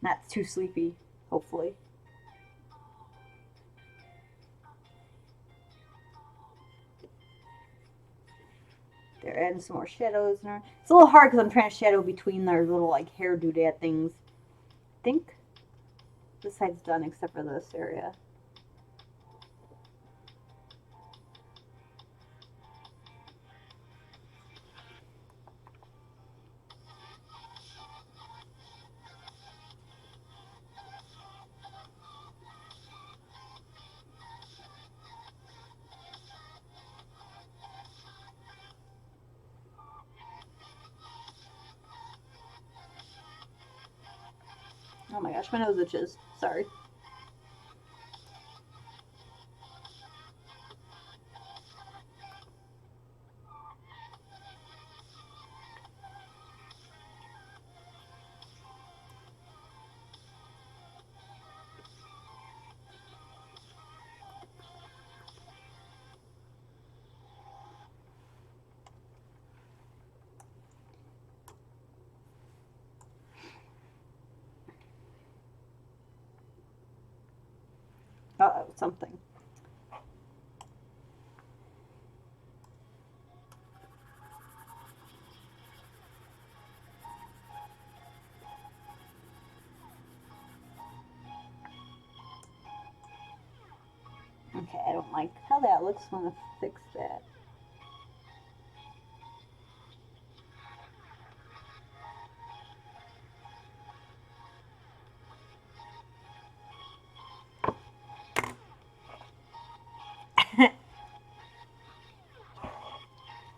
not too sleepy. Hopefully. They're adding some more shadows. It's a little hard because I'm trying to shadow between their little like hair doodad things. I think this side's done except for this area. Oh my gosh, my nose itches. Sorry. Uh-oh, something. Okay, I don't like how that looks. I want to fix that.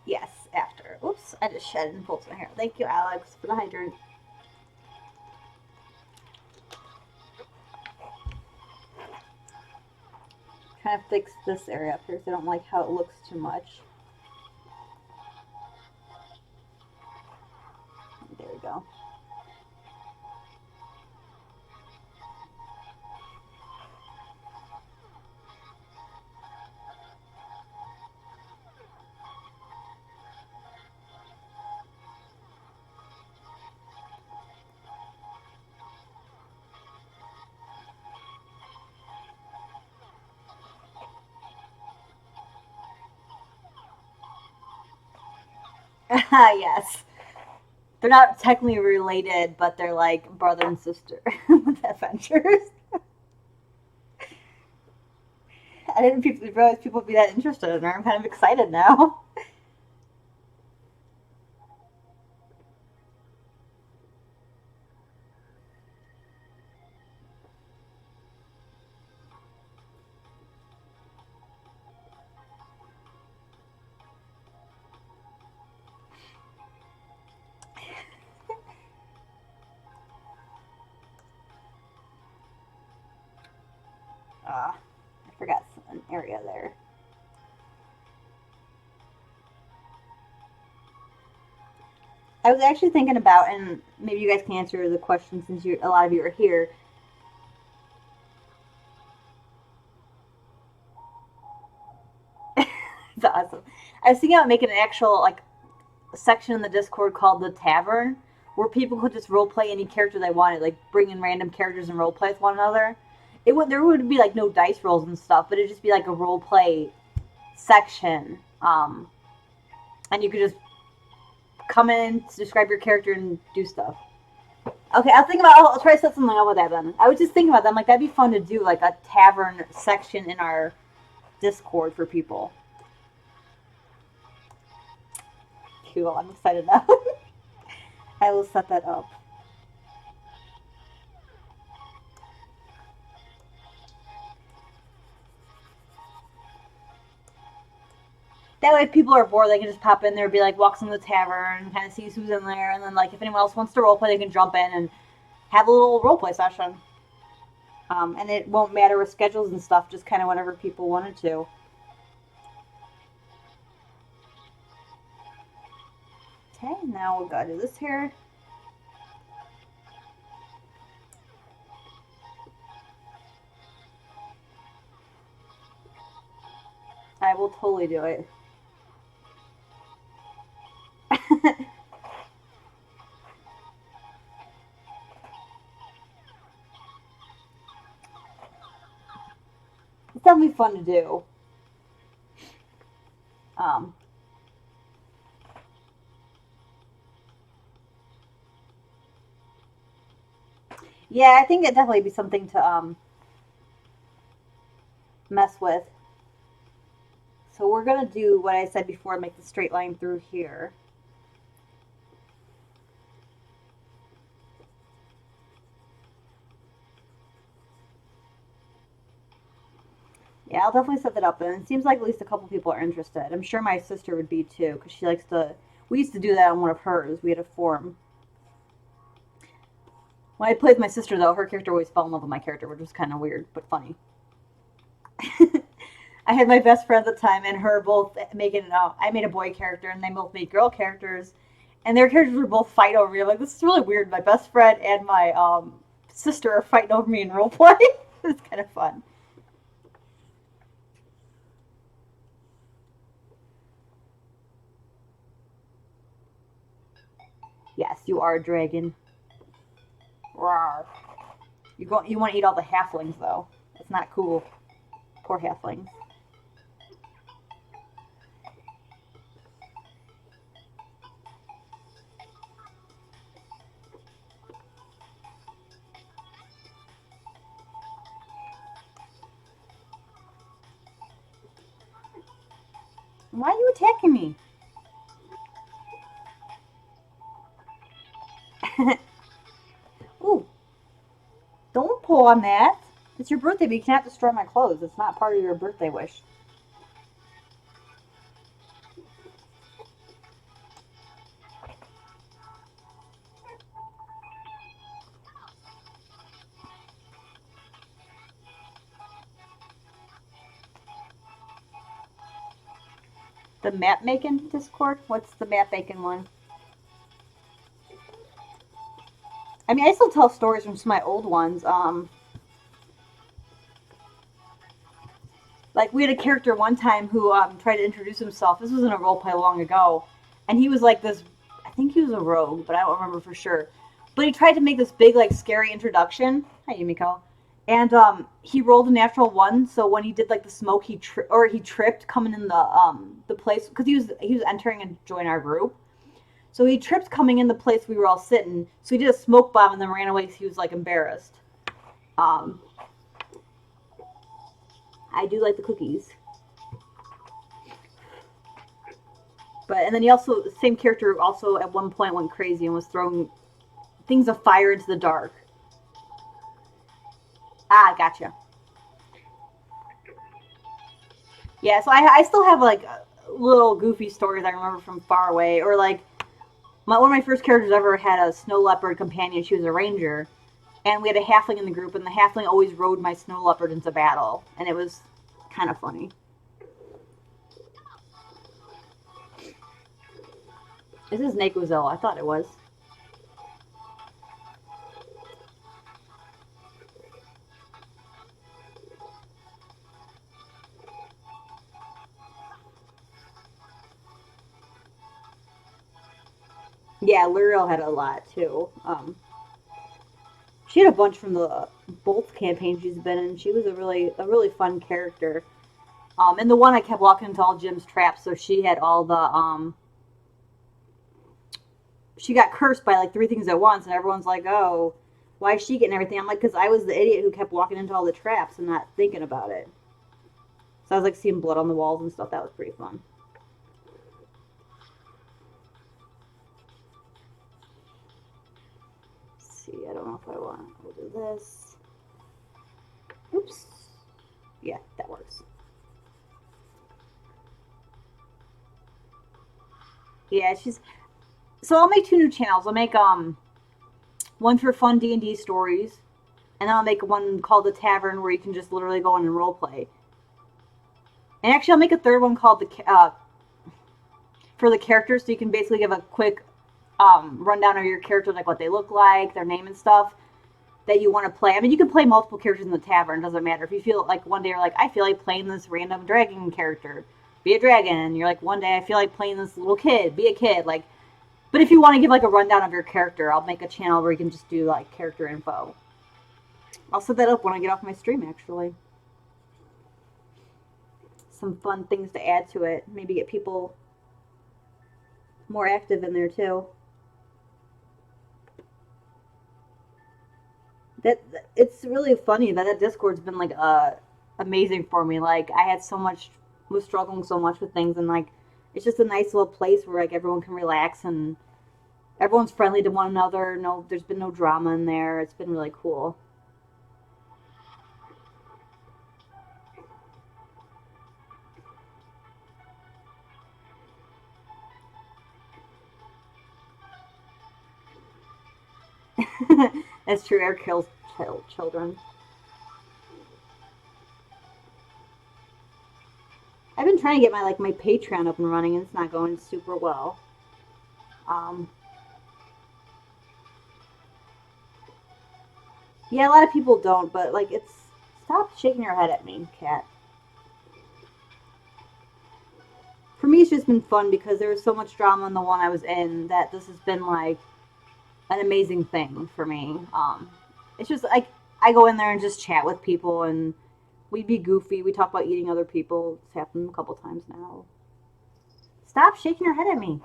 Yes, after. Oops, I just shed and pulled my hair. Thank you, Alex, for the hydrant. Trying to fix this area up here because I don't like how it looks too much. There we go. Yes. They're not technically related, but they're like brother and sister with adventures. I didn't realize people would be that interested in her. I'm kind of excited now. I forgot an area there. I was actually thinking about, and maybe you guys can answer the question since a lot of you are here. It's awesome. I was thinking about making an actual like section in the Discord called the Tavern, where people could just role play any character they wanted, like bring in random characters and role play with one another. It would There would be like no dice rolls and stuff, but it'd just be like a role play section, and you could just come in, describe your character, and do stuff. Okay, I'll think about. I'll try to set something up with that then. I was just thinking about that. I'm like, that'd be fun to do, like a tavern section in our Discord for people. Cool. I'm excited now. I will set that up. That way, if people are bored, they can just pop in there, be like, walks in the tavern, kind of sees who's in there, and then like if anyone else wants to roleplay, they can jump in and have a little roleplay session. And it won't matter with schedules and stuff, just kind of whenever people wanted to. Okay, now we'll go to this here. I will totally do it. It's definitely fun to do. Um, yeah, I think it'd definitely be something to mess with. So we're gonna do what I said before, make the straight line through here. Yeah, I'll definitely set that up. And it seems like at least a couple people are interested. I'm sure my sister would be too, because she likes to. We used to do that on one of hers. We had a forum. When I played with my sister, though, her character always fell in love with my character, which was kind of weird, but funny. I had my best friend at the time and her both making it out. I made a boy character and they both made girl characters, and their characters were both fight over me. I'm like, this is really weird. My best friend and my sister are fighting over me in roleplay. It's kind of fun. Yes, you are a dragon. Rawr. You want to eat all the halflings though. It's not cool. Poor halflings. Why are you attacking me? Ooh, don't pull on that. It's your birthday, but you can't destroy my clothes. It's not part of your birthday wish. The map making Discord? What's the map making one? I mean, I still tell stories from some of my old ones. Like we had a character one time who tried to introduce himself. This was in a role play long ago, and he was like this. I think he was a rogue, but I don't remember for sure. But he tried to make this big, like, scary introduction. Hi, Yumiko. And he rolled a natural one, so when he did like the smoke, he tripped coming in the place because he was entering and join our group. So he tripped coming in the place we were all sitting. So he did a smoke bomb and then ran away because he was like embarrassed. Um, I do like the cookies. But and then he also the same character also at one point went crazy and was throwing things of fire into the dark. Ah, gotcha. Yeah, so I still have like little goofy stories I remember from far away, or like one of my first characters ever had a snow leopard companion. She was a ranger, and we had a halfling in the group, and the halfling always rode my snow leopard into battle, and it was kind of funny. This is Nakozilla. I thought it was. Yeah, Luriel had a lot too. She had a bunch from the both campaigns she's been in. She was a really fun character. And the one I kept walking into all Jim's traps, so she had all the she got cursed by like three things at once, and everyone's like, "Oh, why is she getting everything?" I'm like, "Because I was the idiot who kept walking into all the traps and not thinking about it." So I was like seeing blood on the walls and stuff. That was pretty fun. Let's see, I don't know if I want to do this. Oops. Yeah, that works. Yeah, she's. So I'll make two new channels. I'll make one for fun D&D stories, and then I'll make one called the Tavern where you can just literally go in and role play. And actually, I'll make a third one called the for the characters, so you can basically give a quick rundown of your character, like what they look like, their name and stuff that you want to play. I mean, you can play multiple characters in the tavern. Doesn't matter if you feel like one day you're like, I feel like playing this random dragon character, be a dragon. And you're like, one day I feel like playing this little kid, be a kid. Like, but if you want to give like a rundown of your character, I'll make a channel where you can just do like character info. I'll set that up when I get off my stream. Actually, some fun things to add to it. Maybe get people more active in there too. That it's really funny that Discord's been like amazing for me. Like I had so much was struggling so much with things, and like it's just a nice little place where like everyone can relax and everyone's friendly to one another. No, there's been no drama in there. It's been really cool. That's true. Air kills children. I've been trying to get my Patreon up and running, and it's not going super well. Um, yeah, a lot of people don't, but like it's stop shaking your head at me, cat. For me, it's just been fun because there was so much drama in the one I was in that this has been like an amazing thing for me. It's just like I go in there and just chat with people, and we'd be goofy. We talk about eating other people. It's happened a couple times now. Stop shaking your head at me.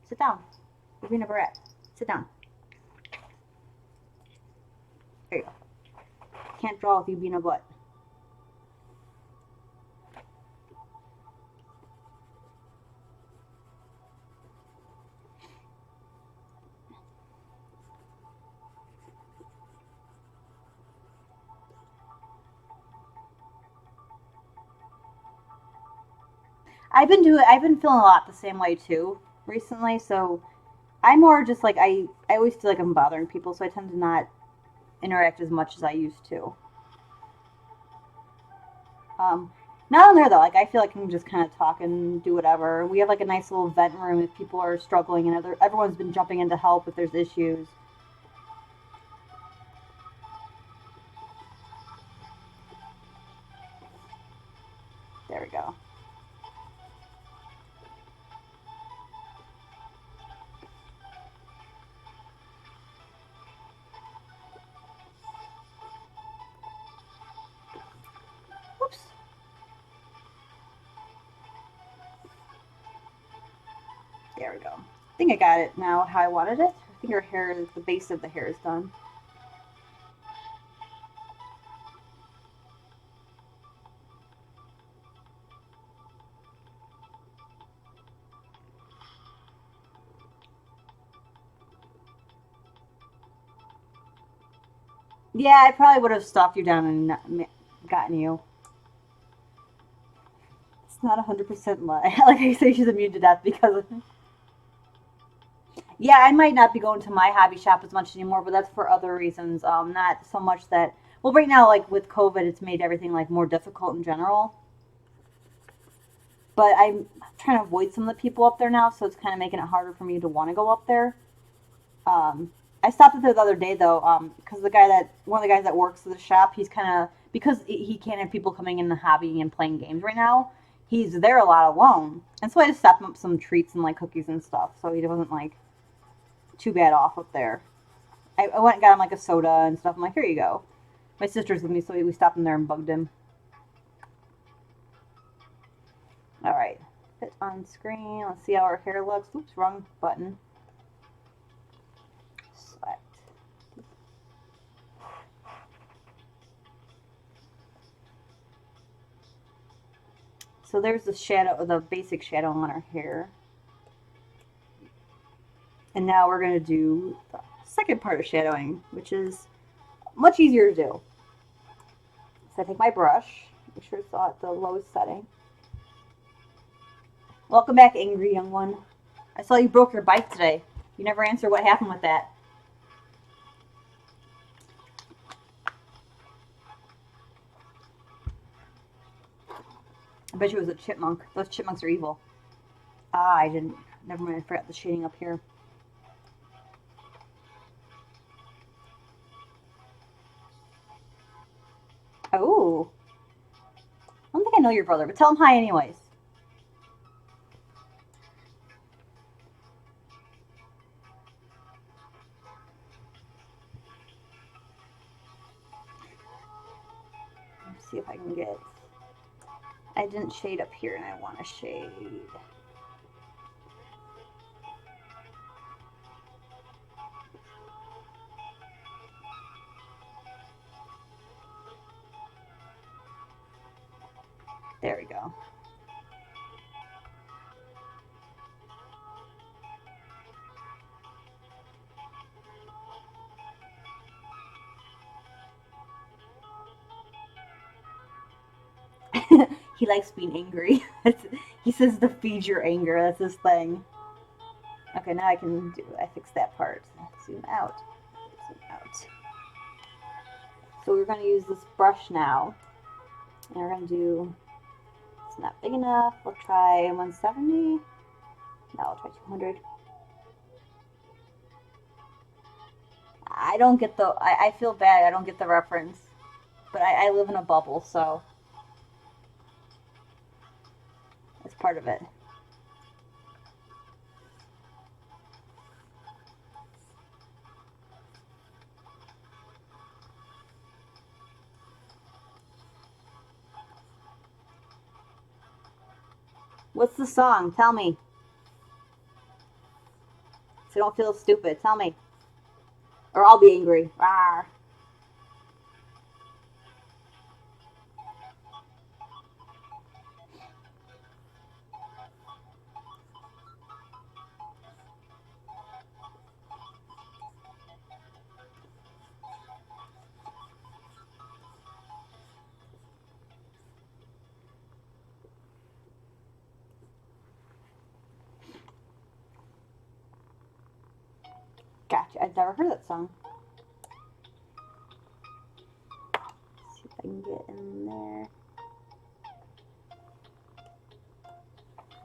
Sit down. You're being a brat. Sit down. There you go. Can't draw with you being a butt. I've been feeling a lot the same way too recently. So I'm more just like I always feel like I'm bothering people, so I tend to not interact as much as I used to. Um, Not on there though. Like I feel like I can just kind of talk and do whatever. We have like a nice little vent room if people are struggling, and everyone's been jumping in to help if there's issues. There we go. Whoops. There we go. I think I got it now how I wanted it. I think her hair, the base of the hair is done. Yeah, I probably would have stalked you down and gotten you. It's not 100% lie. Like I say, she's immune to death because of me. Yeah, I might not be going to my hobby shop as much anymore, but that's for other reasons. Not so much that. Well, right now, like with COVID, it's made everything like more difficult in general. But I'm trying to avoid some of the people up there now, so it's kind of making it harder for me to want to go up there. I stopped up there the other day though, because one of the guys that works at the shop, he's kind of because he can't have people coming in the hobby and playing games right now. He's there a lot alone, and so I just stopped him up some treats and like cookies and stuff, so he wasn't like too bad off up there. I went and got him like a soda and stuff. I'm like, here you go. My sister's with me, so we stopped him there and bugged him. All right, fit on screen. Let's see how our hair looks. Oops, wrong button. Select. So there's the shadow, the basic shadow on our hair. And now we're going to do the second part of shadowing, which is much easier to do. So I take my brush, make sure it's at the lowest setting. Welcome back, angry young one. I saw you broke your bike today. You never answered what happened with that. I bet you it was a chipmunk. Those chipmunks are evil. Ah, I didn't. Never mind, I forgot the shading up here. Oh. I don't think I know your brother, but tell him hi anyways. Let's see if I can get... I didn't shade up here and I want to shade. There we go. He likes being angry. He says to feed your anger. That's his thing. Okay, now I fixed that part. Zoom out. Zoom out. So we're going to use this brush now. And we're going to do, it's not big enough. We'll try 170. Now I'll try 200. I feel bad. I don't get the reference. But I live in a bubble, so that's part of it. What's the song? Tell me. So don't feel stupid. Tell me. Or I'll be angry. Rawr. Gotcha. I've never heard that song. Let's see if I can get in there.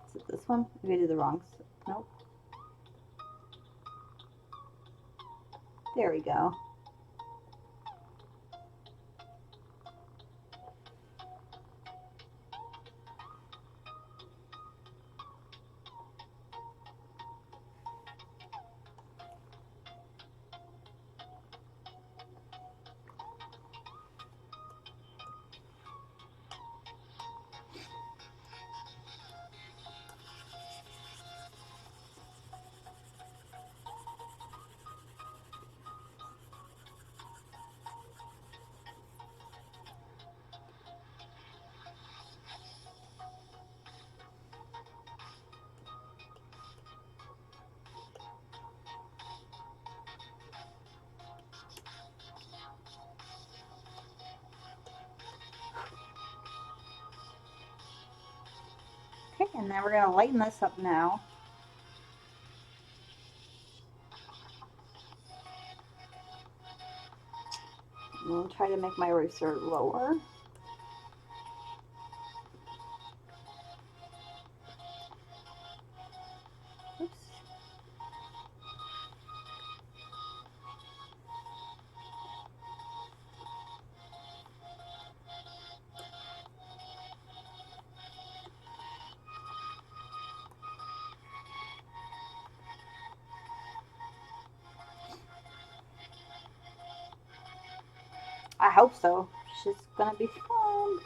Is it this one? Maybe I did the wrong. Nope. There we go. Okay, and then we're going to lighten this up now. I'm going to try to make my eraser lower. Oops. I hope so. It's just gonna be fun.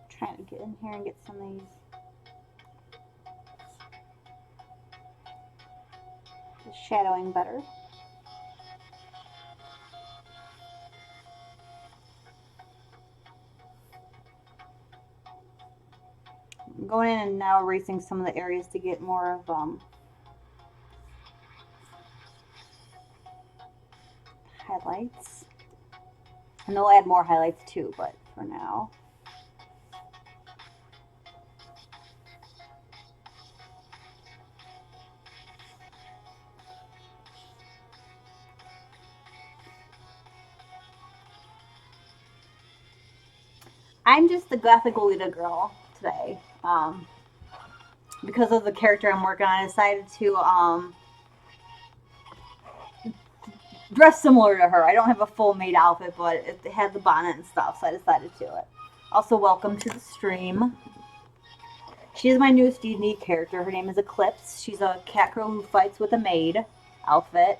Trying to get in here and get some of these. Shadowing better. I'm going in and now erasing some of the areas to get more of highlights. And they'll add more highlights too, but for now. I'm just the Gothic Lolita girl today. Because of the character I'm working on, I decided to dress similar to her. I don't have a full maid outfit, but it had the bonnet and stuff, so I decided to do it. Also, welcome to the stream. She is my newest unique character. Her name is Eclipse. She's a cat girl who fights with a maid outfit.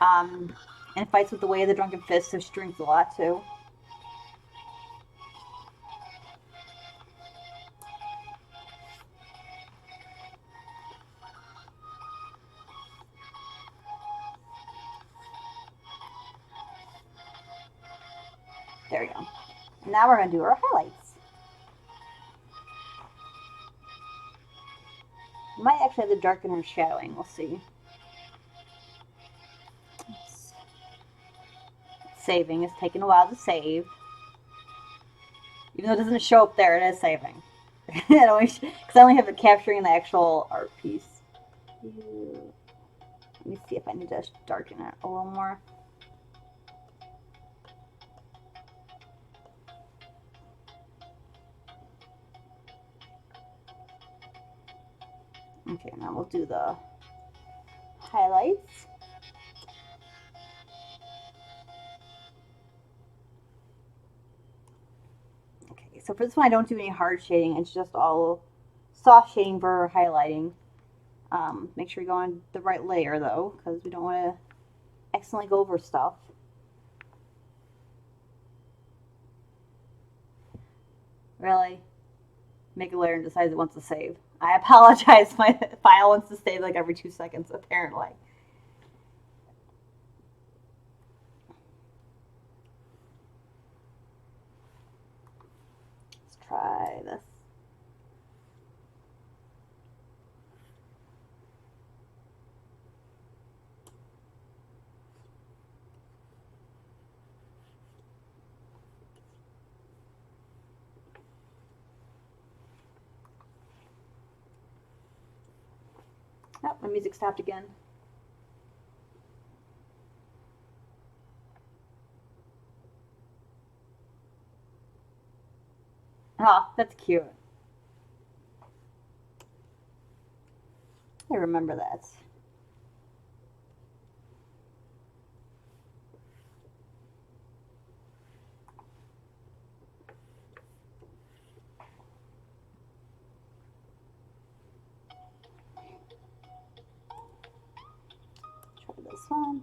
And fights with the Way of the Drunken Fist, so she drinks a lot too. There we go. Now we're going to do our highlights. We might actually have to darken her shadowing. We'll see. It's saving. It's taking a while to save. Even though it doesn't show up there, it is saving. Because I only have it capturing the actual art piece. Let me see if I need to darken it a little more. Okay, now we'll do the highlights. Okay, so for this one I don't do any hard shading. It's just all soft shading for highlighting. Make sure you go on the right layer though, because we don't want to accidentally go over stuff. Really? Make a layer and decides it wants to save. I apologize, my file wants to save like every 2 seconds, apparently. Let's try this. Oh, my music stopped again. Oh, that's cute. I remember that. Try this one.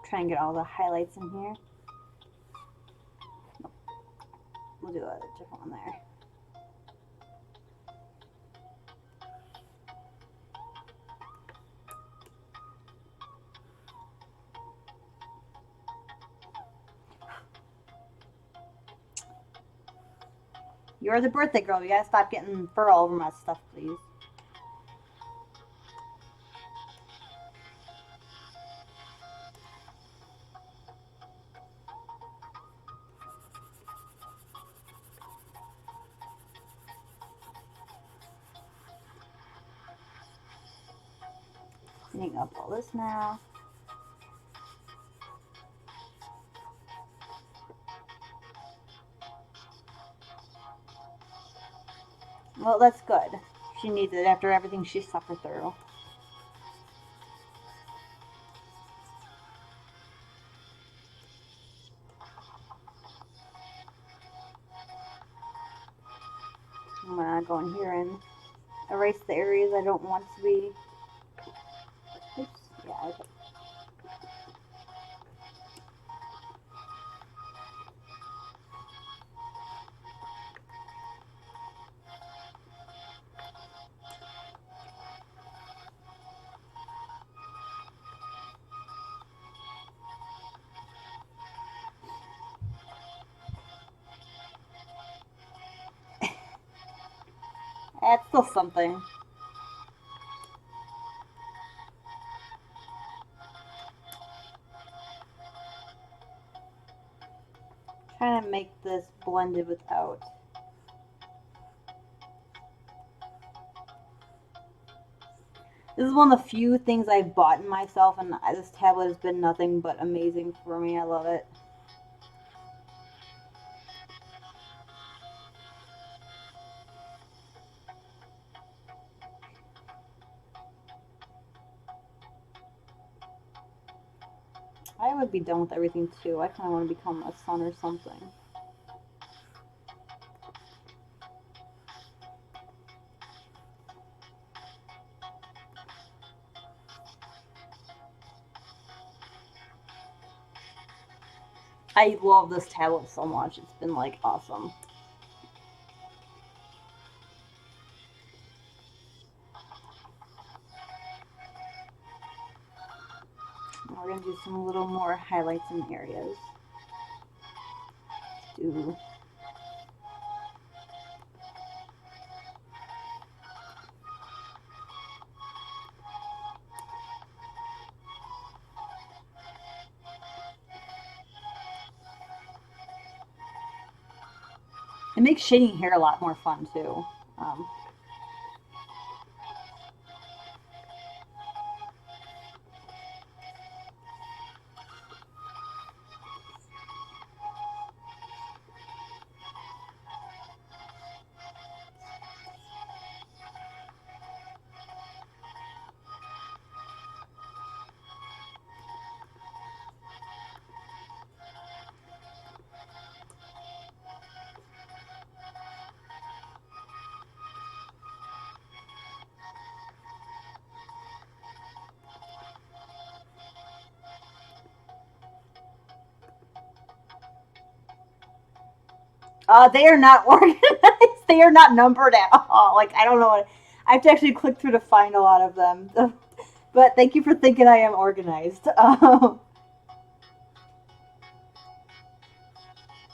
Try and get all the highlights in here. We'll do a different one there. You're the birthday girl. You gotta stop getting fur all over my stuff, please. Cleaning up all this now. Well, that's good. She needs it after everything she suffered through. I'm gonna go in here and erase the areas I don't want to be. Oops. Yeah, okay. That's still something. Trying to make this blended without. This is one of the few things I've bought in myself, and this tablet has been nothing but amazing for me. I love it. I would be done with everything too. I kind of want to become a son or something. I love this tablet so much. It's been like awesome. Now we're going to do some little more highlights in areas. Do it makes shading hair a lot more fun too. They are not organized. They are not numbered at all. Like I don't know what. I have to actually click through to find a lot of them. But thank you for thinking I am organized.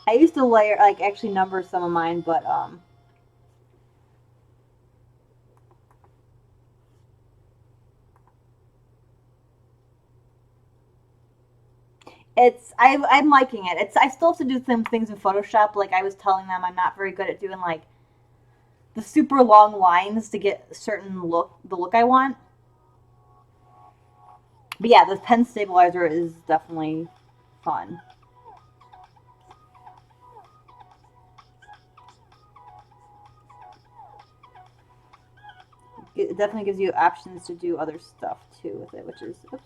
I used to layer, like, actually number some of mine, but I'm liking it. I still have to do some things in Photoshop. Like I was telling them, I'm not very good at doing like the super long lines to get the look I want. But yeah, the pen stabilizer is definitely fun. It definitely gives you options to do other stuff too with it, which is, oops.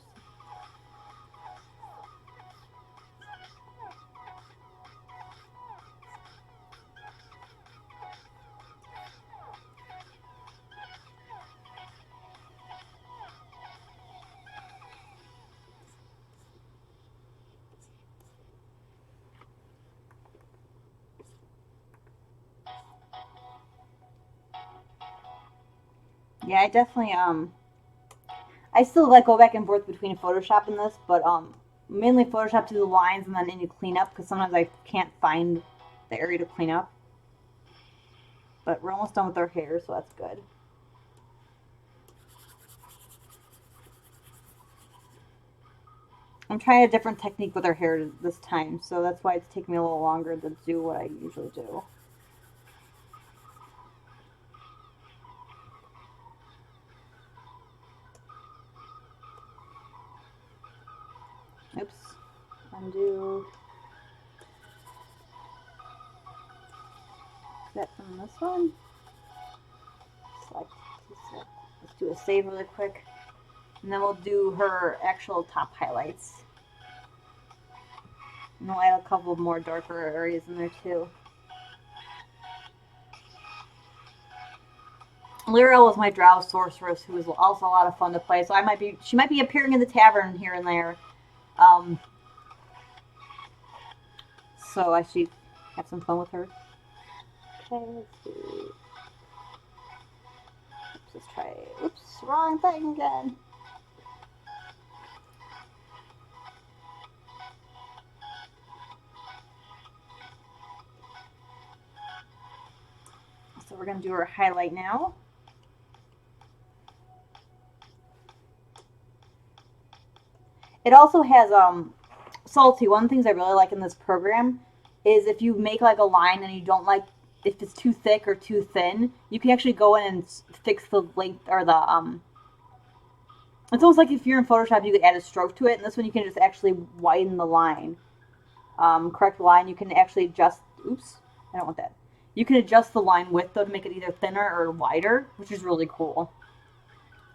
Yeah, I definitely I still like go back and forth between Photoshop and this, but mainly Photoshop to the lines and then any cleanup because sometimes I can't find the area to clean up. But we're almost done with our hair, so that's good. I'm trying a different technique with our hair this time, so that's why it's taking me a little longer to do what I usually do. Oops. Undo that from this one. Select. Let's do a save really quick. And then we'll do her actual top highlights. And we'll add a couple more darker areas in there too. Lyra was my drow sorceress, who was also a lot of fun to play. So she might be appearing in the tavern here and there. So I should have some fun with her. Okay, let's do. Oops, let's try. Oops, wrong thing again. So we're gonna do her highlight now. It also has salty. One of the things I really like in this program is if you make like a line and you don't like if it's too thick or too thin, you can actually go in and fix the length or the It's almost like if you're in Photoshop, you could add a stroke to it, and this one you can just actually widen the line. Correct line. You can actually adjust. Oops, I don't want that. You can adjust the line width though to make it either thinner or wider, which is really cool.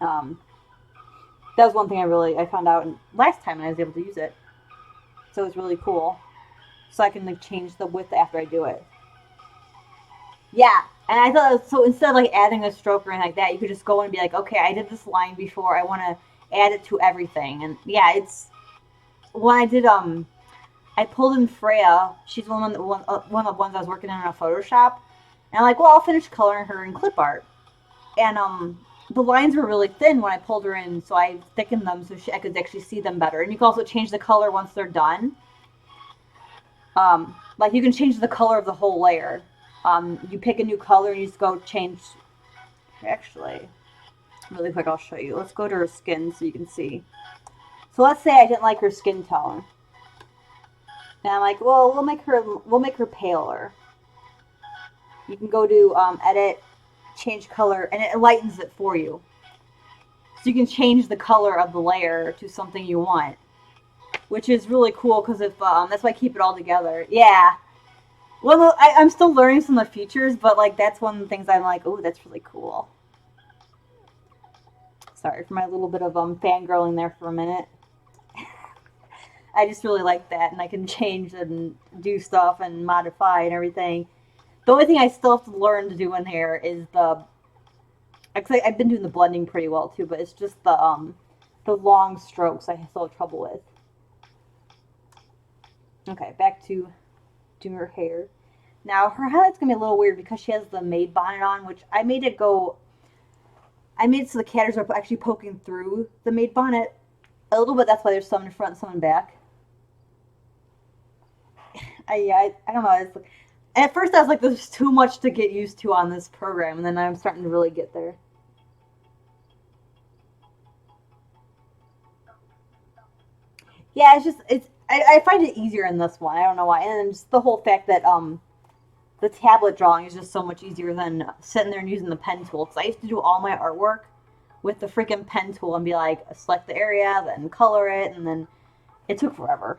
That was one thing I found out last time and I was able to use it. So it's really cool. So I can like change the width after I do it. Yeah, and I thought so instead of like adding a stroke or anything like that, you could just go and be like, okay, I did this line before. I want to add it to everything, and yeah, it's when I did I pulled in Freya. She's one of the ones I was working on Photoshop, and I'm like, well, I'll finish coloring her in clip art, and the lines were really thin when I pulled her in, so I thickened them so I could actually see them better. And you can also change the color once they're done. Like you can change the color of the whole layer. You pick a new color and you just go change. Actually, really quick, I'll show you. Let's go to her skin so you can see. So let's say I didn't like her skin tone. And I'm like, well, we'll make her paler. You can go to edit, change color, and it lightens it for you. So you can change the color of the layer to something you want, which is really cool because if that's why I keep it all together. Yeah. Well, I'm still learning some of the features, but like that's one of the things I'm like, oh, that's really cool. Sorry for my little bit of fangirling there for a minute. I just really like that, and I can change and do stuff and modify and everything. The only thing I still have to learn to do in here is Actually, I've been doing the blending pretty well too, but it's just the long strokes I still have trouble with. Okay, back to doing her hair. Now her highlight's gonna be a little weird because she has the maid bonnet on, which I made it so the cat ears are actually poking through the maid bonnet a little bit. That's why there's some in front and some in back. I don't know. At first I was like, there's too much to get used to on this program, and then I'm starting to really get there. Yeah, it's I find it easier in this one. I don't know why. And just the whole fact that the tablet drawing is just so much easier than sitting there and using the pen tool. Because I used to do all my artwork with the freaking pen tool and be like, select the area, then color it, and then it took forever.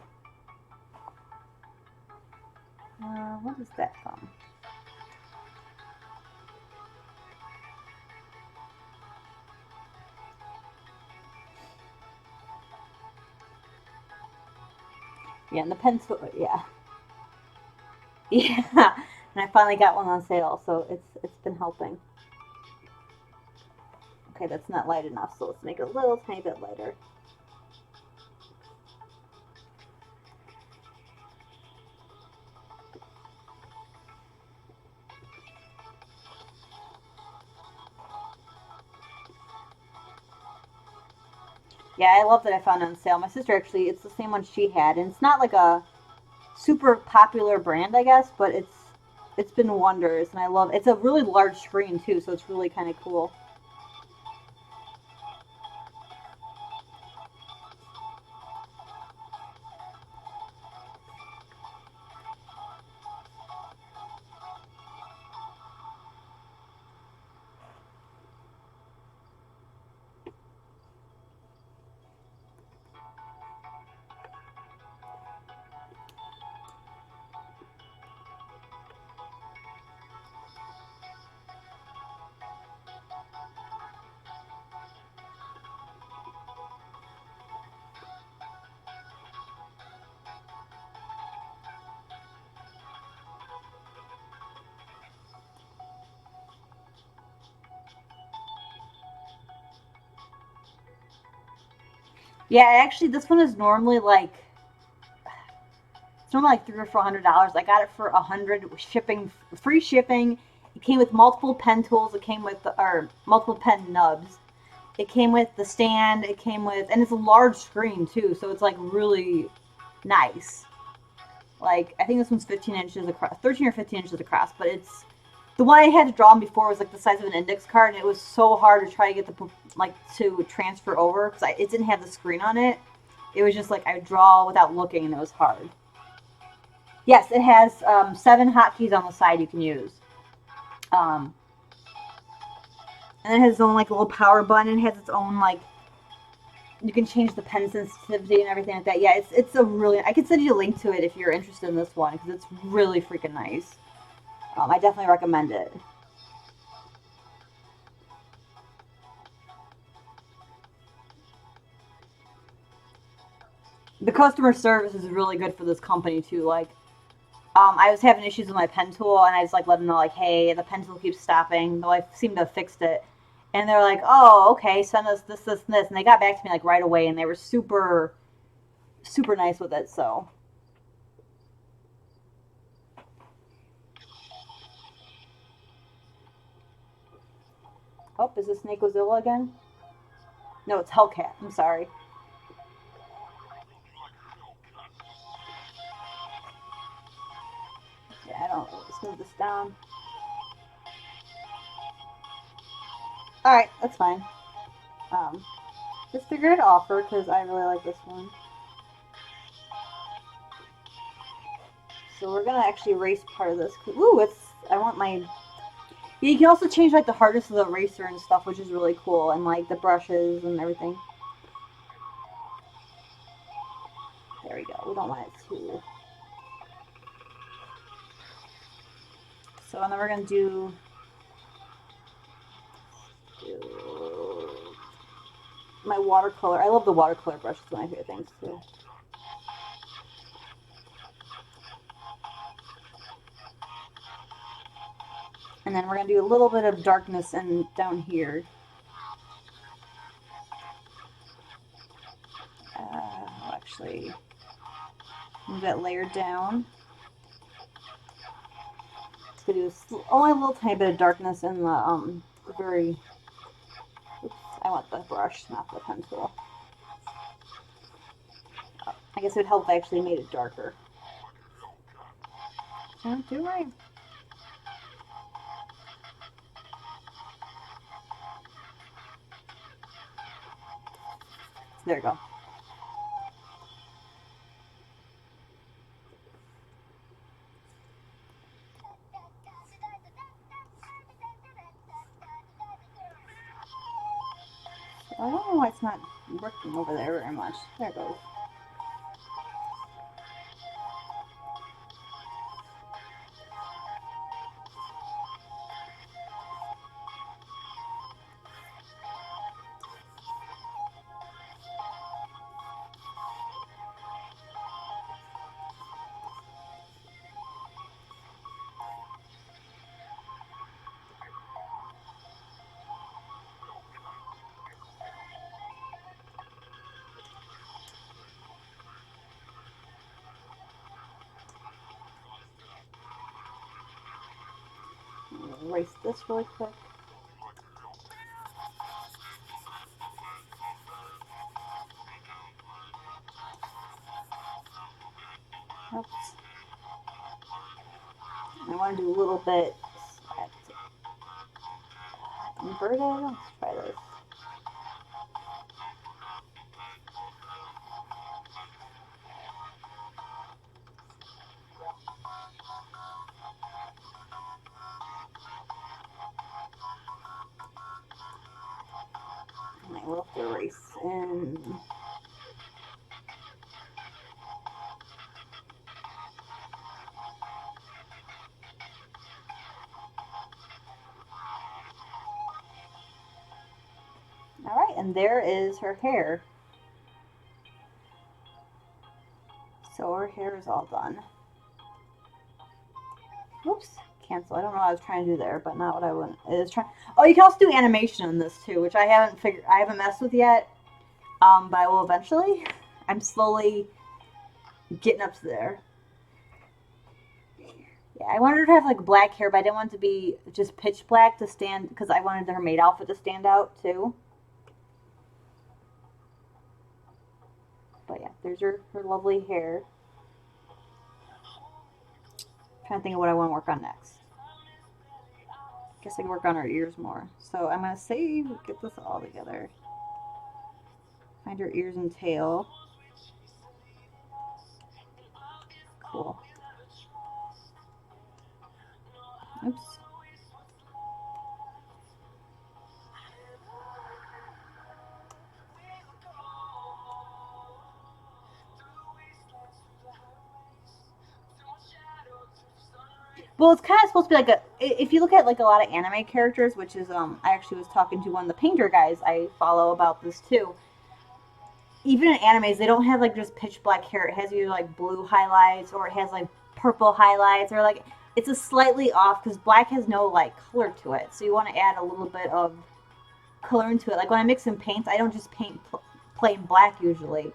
What is that from? Yeah, and the pencil, yeah. Yeah, and I finally got one on sale, so it's been helping. Okay, that's not light enough, so let's make it a little tiny bit lighter. Yeah, I love that I found it on sale. My sister actually, it's the same one she had, and it's not like a super popular brand, I guess, but it's been wonders, and I love. It's a really large screen too, so it's really kind of cool. Yeah, actually, this one is normally like it's normally like $300 or $400. I got it for 100 shipping, free shipping. It came with multiple pen tools. It came with or multiple pen nubs. It came with the stand. It came with, and it's a large screen too, so it's like really nice. Like I think this one's 15 inches across, 13 or 15 inches across, but it's the one I had drawn before was like the size of an index card, and it was so hard to try to get the like to transfer over because it didn't have the screen on it. It was just like I draw without looking, and it was hard. Yes, it has 7 hotkeys on the side you can use. Um, and it has its own like little power button. And it has its own like you can change the pen sensitivity and everything like that. Yeah, it's a really. I can send you a link to it if you're interested in this one because it's really freaking nice. I definitely recommend it. The customer service is really good for this company too. Like, I was having issues with my pen tool, and I just like let them know like, hey, the pen tool keeps stopping. Though I seem to have fixed it, and they're like, oh, okay, send us this, this, and this, and they got back to me like right away, and they were super, super nice with it. So, oh, is this Snakezilla again? No, it's Hellcat. I'm sorry. Yeah, I don't. Let's move this down. All right, that's fine. Um, just figured it offer because I really like this one. So we're gonna actually erase part of this. Ooh, it's. I want my. Yeah, you can also change like the hardness of the eraser and stuff, which is really cool, and like the brushes and everything. There we go. We don't want it too. So and then we're gonna do my watercolor. I love the watercolor brush. It's one of my favorite things too. And then we're gonna do a little bit of darkness and down here. I'll actually move that layer down. It's gonna do only a little tiny bit of darkness in the very. Oops, I want the brush, not the pencil. Oh, I guess it would help if I actually made it darker. Don't do right. There we go. over there very much. There it goes. Erase this really quick. Oops. I want to do a little bit inverted. Let's try this. And I will erase in. Alright, and there is her hair. So her hair is all done. Oops, cancel. I don't know what I was trying to do there, but not what I want. It is trying. Oh, you can also do animation in this too, which I haven't messed with yet. But I will eventually. I'm slowly getting up to there. Yeah, I wanted her to have like black hair, but I didn't want it to be just pitch black to stand, because I wanted her maid outfit to stand out too. But yeah, there's her lovely hair. I'm trying to think of what I want to work on next. Guess I can work on her ears more. So I'm gonna save, get this all together. Find her ears and tail. Cool. Oops. Well, it's kind of supposed to be like a. If you look at like a lot of anime characters, which is I actually was talking to one of the painter guys I follow about this too. Even in animes, they don't have like just pitch black hair. It has either like blue highlights or it has like purple highlights, or like it's a slightly off because black has no like color to it. So you want to add a little bit of color into it. Like when I mix in paints, I don't just paint plain black usually.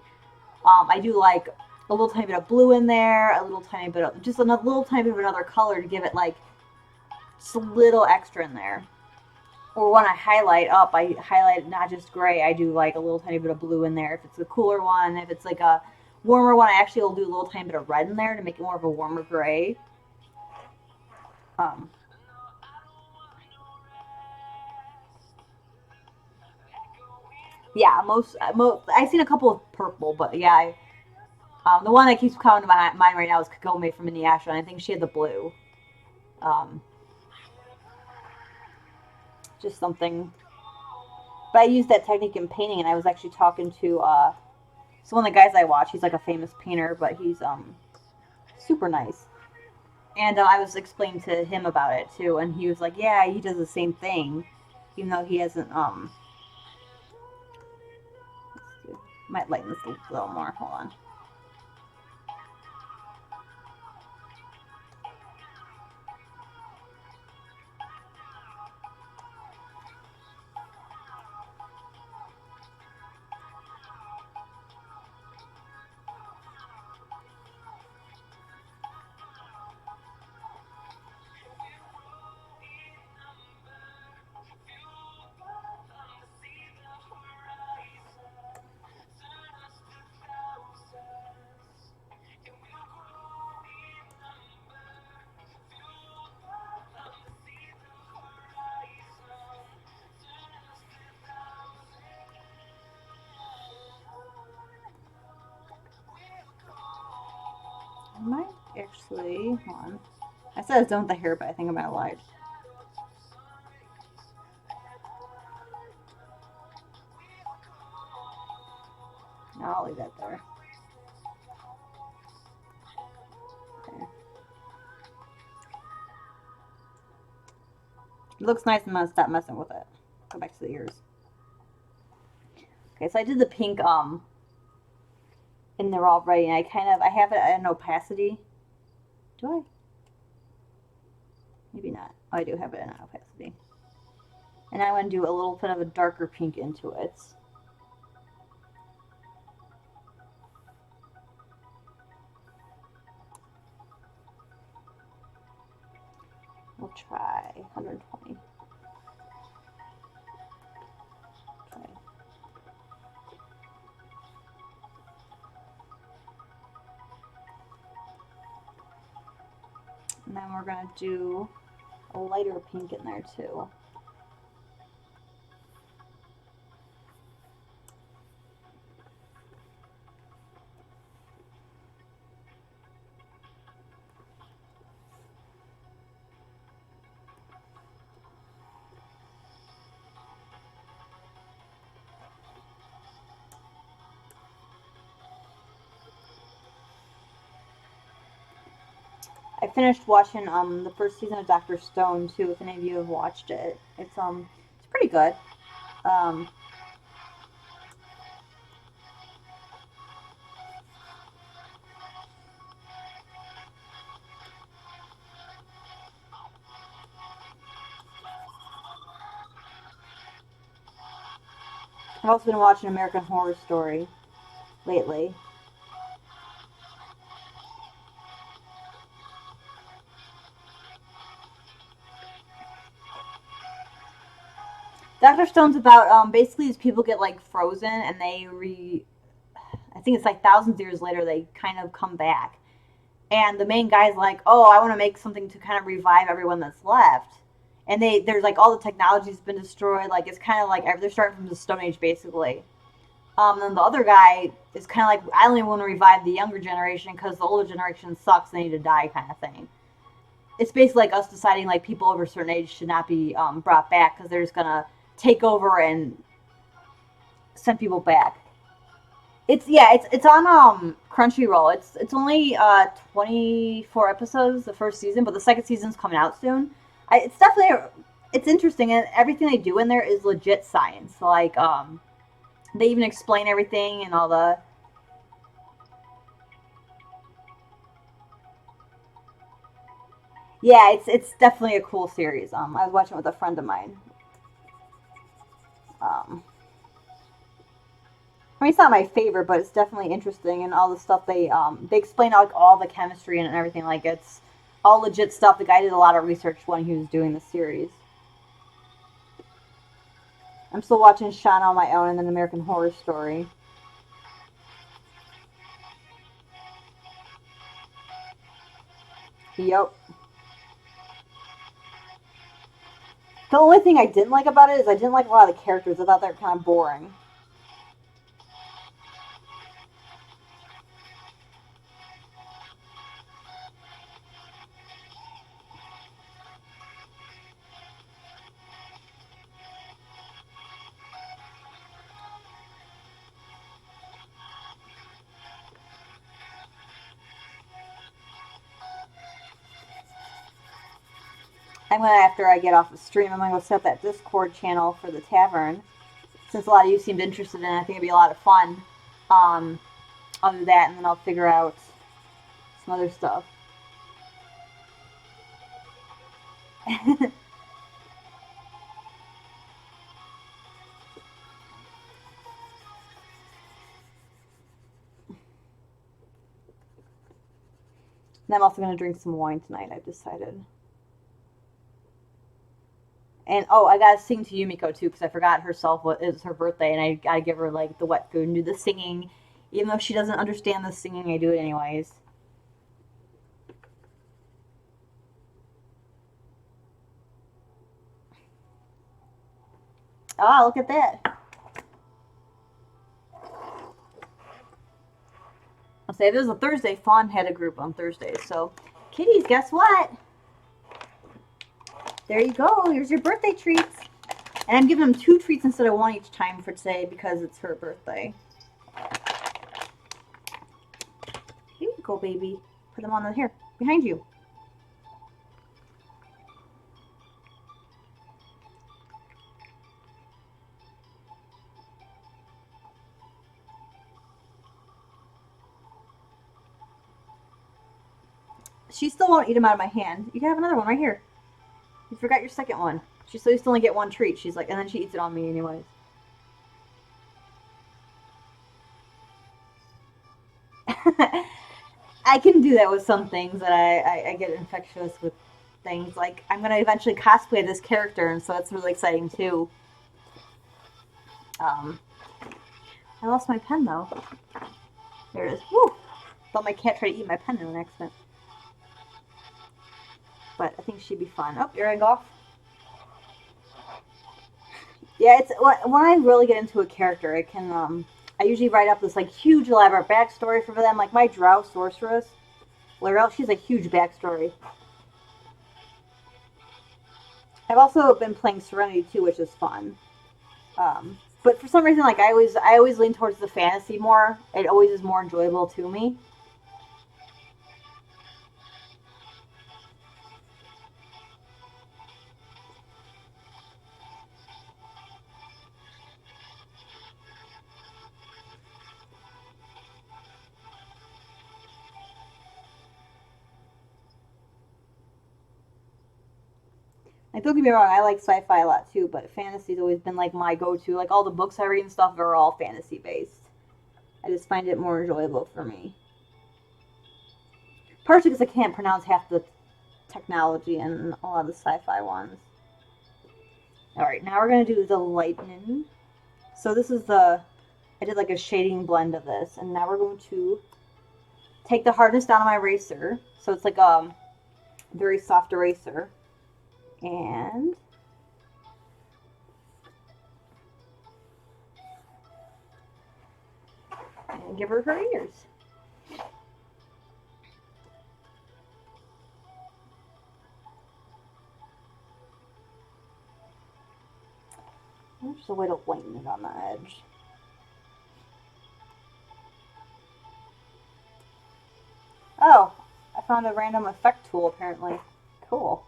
I do like a little tiny bit of blue in there, a little tiny bit of just a little tiny bit of another color to give it like just a little extra in there. Or when I highlight up, I highlight not just gray. I do like a little tiny bit of blue in there. If it's a cooler one, if it's like a warmer one, I actually will do a little tiny bit of red in there to make it more of a warmer gray. Um, yeah, most I've seen a couple of purple, but yeah, the one that keeps coming to my mind right now is Kagome from Inuyasha, and I think she had the blue. Um, just something. But I used that technique in painting, and I was actually talking to so one of the guys I watch. He's like a famous painter, but he's super nice. And I was explaining to him about it too, and he was like, "Yeah, he does the same thing, even though he hasn't." Might lighten this a little more. Hold on. I might actually. Hold on. I said I was done with the hair, but I think I might have lied. right there. Okay. It looks nice. I'm gonna stop messing with it. Go back to the ears. Okay, so I did the pink and they're all ready. And I have it at an opacity. Do I? Maybe not. Oh, I do have it in an opacity. And I want to do a little bit of a darker pink into it. We'll try 120. Okay. And then we're going to do a lighter pink in there too. I finished watching the first season of Dr. Stone too. If any of you have watched it, it's pretty good. Um, I've also been watching American Horror Story lately. Dr. Stone's about basically these people get like frozen and I think it's like thousands of years later they kind of come back. And the main guy's like, "Oh, I want to make something to kind of revive everyone that's left." And there's like all the technology's been destroyed. Like it's kind of like they're starting from the Stone Age basically. Then the other guy is kind of like, "I only want to revive the younger generation because the older generation sucks. They need to die," kind of thing. It's basically like us deciding like people over a certain age should not be brought back because they're just gonna take over and send people back. It's on Crunchyroll. It's only 24 episodes the first season, but the second season's coming out soon. It's definitely it's interesting, and everything they do in there is legit science. Like they even explain everything and all the. Yeah, it's definitely a cool series. I was watching it with a friend of mine. Um, I mean, it's not my favorite, but it's definitely interesting, and all the stuff they explain like all the chemistry and everything. Like it's all legit stuff. The guy did a lot of research when he was doing the series. I'm still watching Shauna on my own and then American Horror Story. Yep. The only thing I didn't like about it is I didn't like a lot of the characters. I thought they were kind of boring. I'm gonna after I get off the stream, I'm gonna go set up that Discord channel for the tavern. Since a lot of you seemed interested in it, I think it'd be a lot of fun. Um, I'll do that, and then I'll figure out some other stuff. And I'm also gonna drink some wine tonight. I've decided. And oh, I gotta sing to Yumiko too because I forgot herself what is her birthday, and I gotta give her like the wet food and do the singing. Even though she doesn't understand the singing, I do it anyways. Oh, look at that! I'll say this is a Thursday. Fawn had a group on Thursdays, so kitties, guess what? There you go. Here's your birthday treats. And I'm giving them 2 treats instead of 1 each time for today because it's her birthday. go, baby. Put them on the here, behind you. She still won't eat them out of my hand. You can have another one right here. You forgot your second one. She still used to only get one treat. She's like, and then she eats it on me anyways. I can do that with some things that I get infectious with things. Like, I'm going to eventually cosplay this character, and so that's really exciting too. I lost my pen though. There it is. Woo! Thought my cat tried to eat my pen in an accident. But I think she'd be fun. Oh, earring off. Yeah, it's when I really get into a character, it can I usually write up this like huge elaborate backstory for them. Like my Drow sorceress, Laurel, she's a huge backstory. I've also been playing Serenity too, which is fun. But for some reason, like I always lean towards the fantasy more. It always is more enjoyable to me. Like, don't get me wrong, I like sci-fi a lot too, but fantasy's always been like my go-to. Like all the books I read and stuff are all fantasy based. I just find it more enjoyable for me. Partially because I can't pronounce half the technology in a lot of the sci-fi ones. Alright, now we're going to do the lightning. So this is I did like a shading blend of this, and now we're going to take the hardness down on my eraser. So it's like a very soft eraser. And give her her ears. There's a way to lighten it on the edge. Oh, I found a random effect tool apparently. Cool.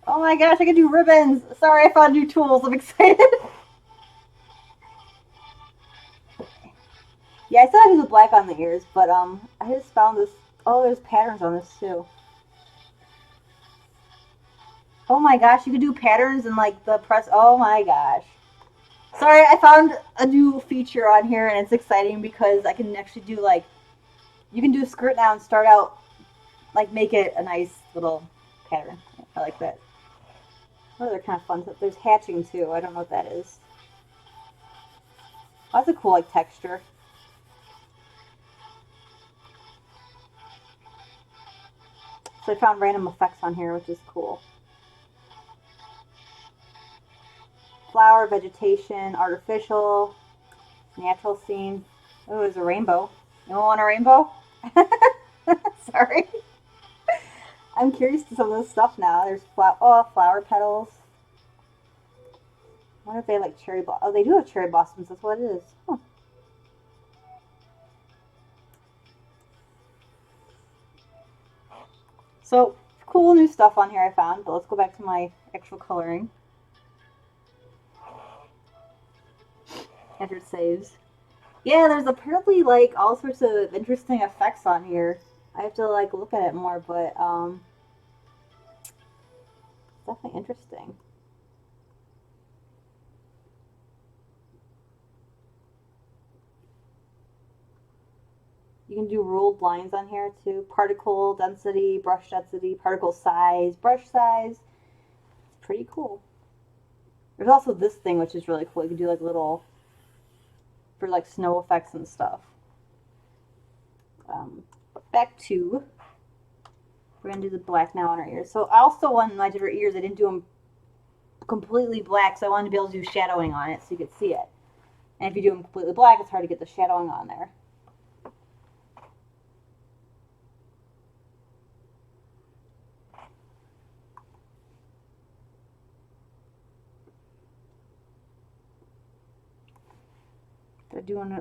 Oh my gosh, I can do ribbons! Sorry, I found new tools. I'm excited. Yeah, I still have to do the black on the ears, but I just found this. Oh, there's patterns on this too. Oh my gosh, you can do patterns and like the press. Oh my gosh. Sorry, I found a new feature on here and it's exciting because I can actually do like, you can do a skirt now and start out, like make it a nice little pattern. I like that. Oh, they're kind of fun. There's hatching too. I don't know what that is. Oh, that's a cool like texture. So I found random effects on here, which is cool. Flower, vegetation, artificial, natural scene. Oh, there's a rainbow. You don't want a rainbow? Sorry. I'm curious to some of this stuff now. There's flower petals. I wonder if they have like cherry blossoms. Oh, they do have cherry blossoms. That's what it is. Huh. So, cool new stuff on here I found. But let's go back to my actual coloring. After it saves. Yeah, there's apparently like all sorts of interesting effects on here. I have to like look at it more, but it's definitely interesting. You can do ruled lines on here too. Particle density, brush density, particle size, brush size. It's pretty cool. There's also this thing which is really cool. You can do like little for like snow effects and stuff. Back to, we're gonna do the black now on our ears. So I also, when I did her ears, I didn't do them completely black, so I wanted to be able to do shadowing on it so you could see it. And if you do them completely black, it's hard to get the shadowing on there.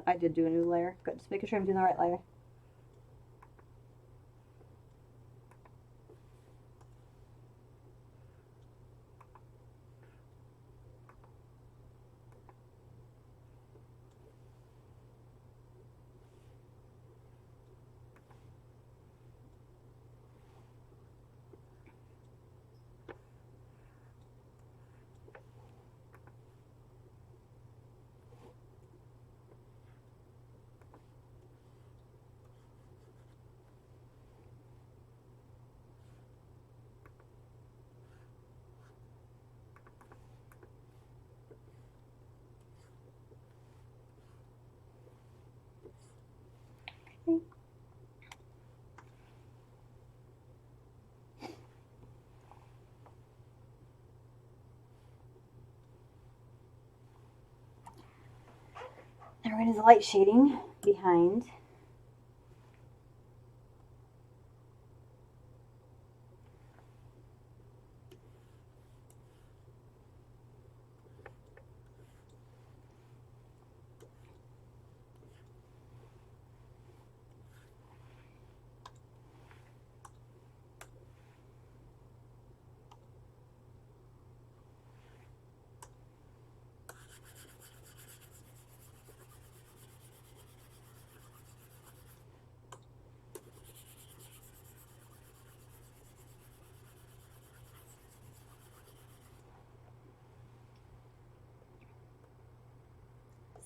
I did do a new layer. Good, just making sure I'm doing the right layer. Okay. Now we're going to do the light shading behind.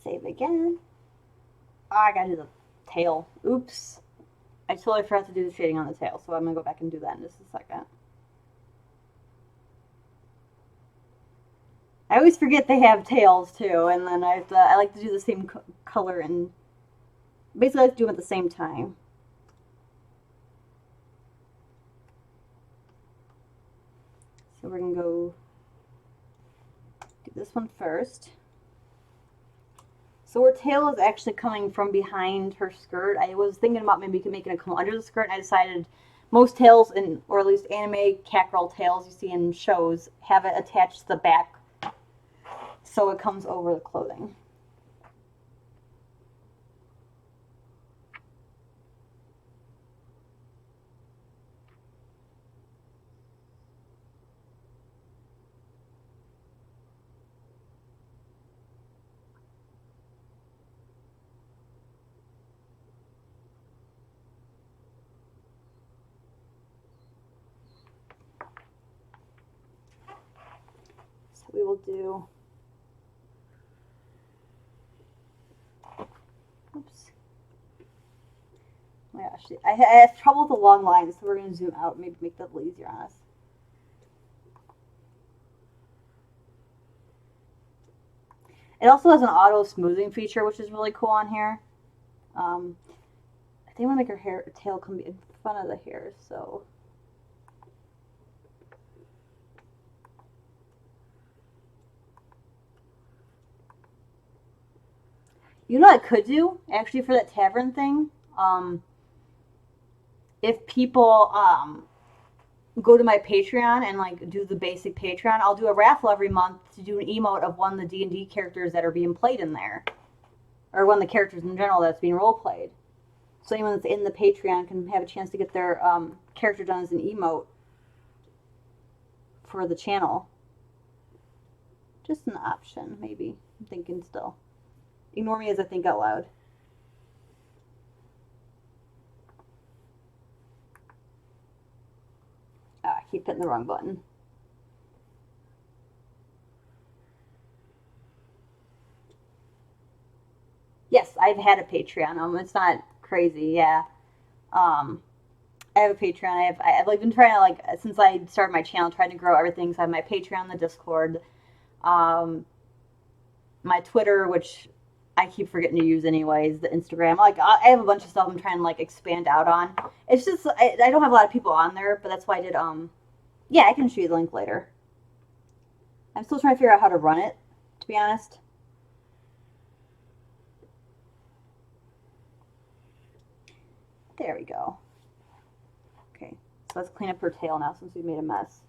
Save again. Oh, I gotta do the tail. Oops. I totally forgot to do the shading on the tail, so I'm gonna go back and do that in just a second. I always forget they have tails too, and then I like to do the same color and basically I like to do them at the same time. So we're gonna go do this one first. So her tail is actually coming from behind her skirt. I was thinking about maybe making it come under the skirt, and I decided most tails, or at least anime catgirl tails you see in shows, have it attached to the back so it comes over the clothing. So we will do, oops. Oh my gosh, I have trouble with the long lines, so we're going to zoom out, maybe make that a little easier on us. It also has an auto smoothing feature, which is really cool on here. I think I want to make her tail come in front of the hair, so. You know what I could do, actually, for that tavern thing? If people go to my Patreon and like do the basic Patreon, I'll do a raffle every month to do an emote of one of the D&D characters that are being played in there, or one of the characters in general that's being role played. So anyone that's in the Patreon can have a chance to get their character done as an emote for the channel. Just an option, maybe. I'm thinking still. Ignore me as I think out loud. I keep hitting the wrong button. Yes, I've had a Patreon. It's not crazy, yeah. I have a Patreon. I've like been trying to like since I started my channel, trying to grow everything. So I have my Patreon, the Discord, um, my Twitter, which I keep forgetting to use anyways, the Instagram. Like I have a bunch of stuff I'm trying to like expand out on. It's just I don't have a lot of people on there, but that's why I did yeah, I can show you the link later. I'm still trying to figure out how to run it, to be honest. There we go. Okay, so let's clean up her tail now since we made a mess.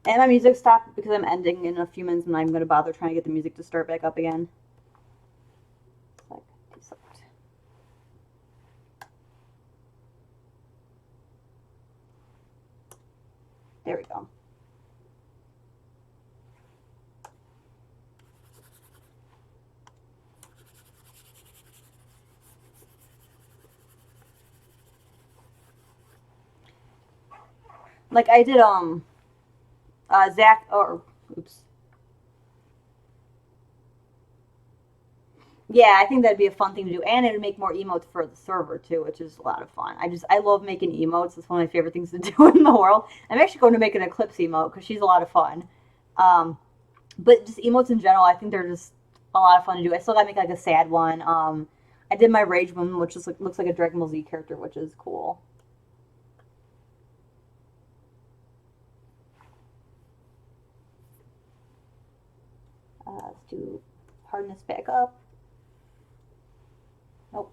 And my music stopped because I'm ending in a few minutes and I'm going to bother trying to get the music to start back up again. There we go. Like I did Zach or oops. Yeah, I think that'd be a fun thing to do, and it would make more emotes for the server too, which is a lot of fun. I love making emotes. It's one of my favorite things to do in the world. I'm actually going to make an Eclipse emote because she's a lot of fun. Um, but just emotes in general, I think they're just a lot of fun to do. I still gotta make like a sad one. I did my rage one, which just looks like a Dragon Ball Z character, which is cool. Let's do hardness back up. Nope.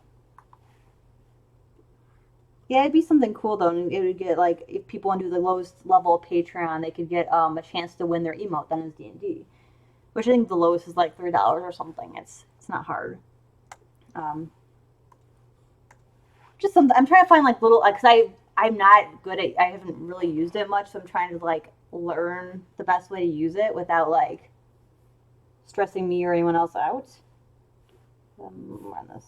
Yeah, it'd be something cool though. And it would get like if people want to do the lowest level of Patreon, they could get a chance to win their emote then as D&D, which I think the lowest is like $3 or something. It's not hard. Um, just something I'm trying to find like little because I'm not good at I haven't really used it much, so I'm trying to like learn the best way to use it without like stressing me or anyone else out. Run this.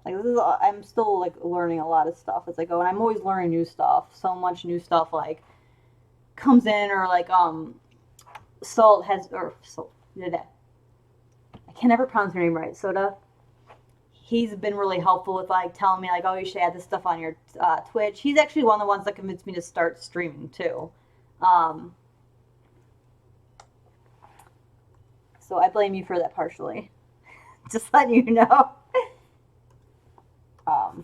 Like this is I'm still like learning a lot of stuff as I go, and I'm always learning new stuff. So much new stuff like comes in or like Salt has or Salt. I can never pronounce her name right. Soda. He's been really helpful with like telling me like, oh, you should add this stuff on your Twitch. He's actually one of the ones that convinced me to start streaming too. Um, so I blame you for that partially. Just letting you know. Um,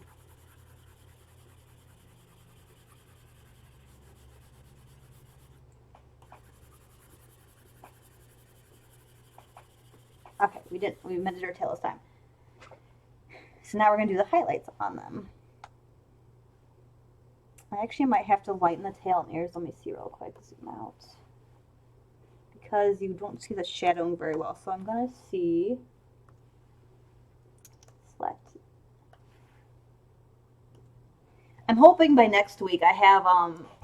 okay, we minted our tail this time. So now we're gonna do the highlights on them. I actually might have to lighten the tail and ears. Let me see real quick. Zoom out. Because you don't see the shadowing very well. So I'm going to see. Select. I'm hoping by next week I have,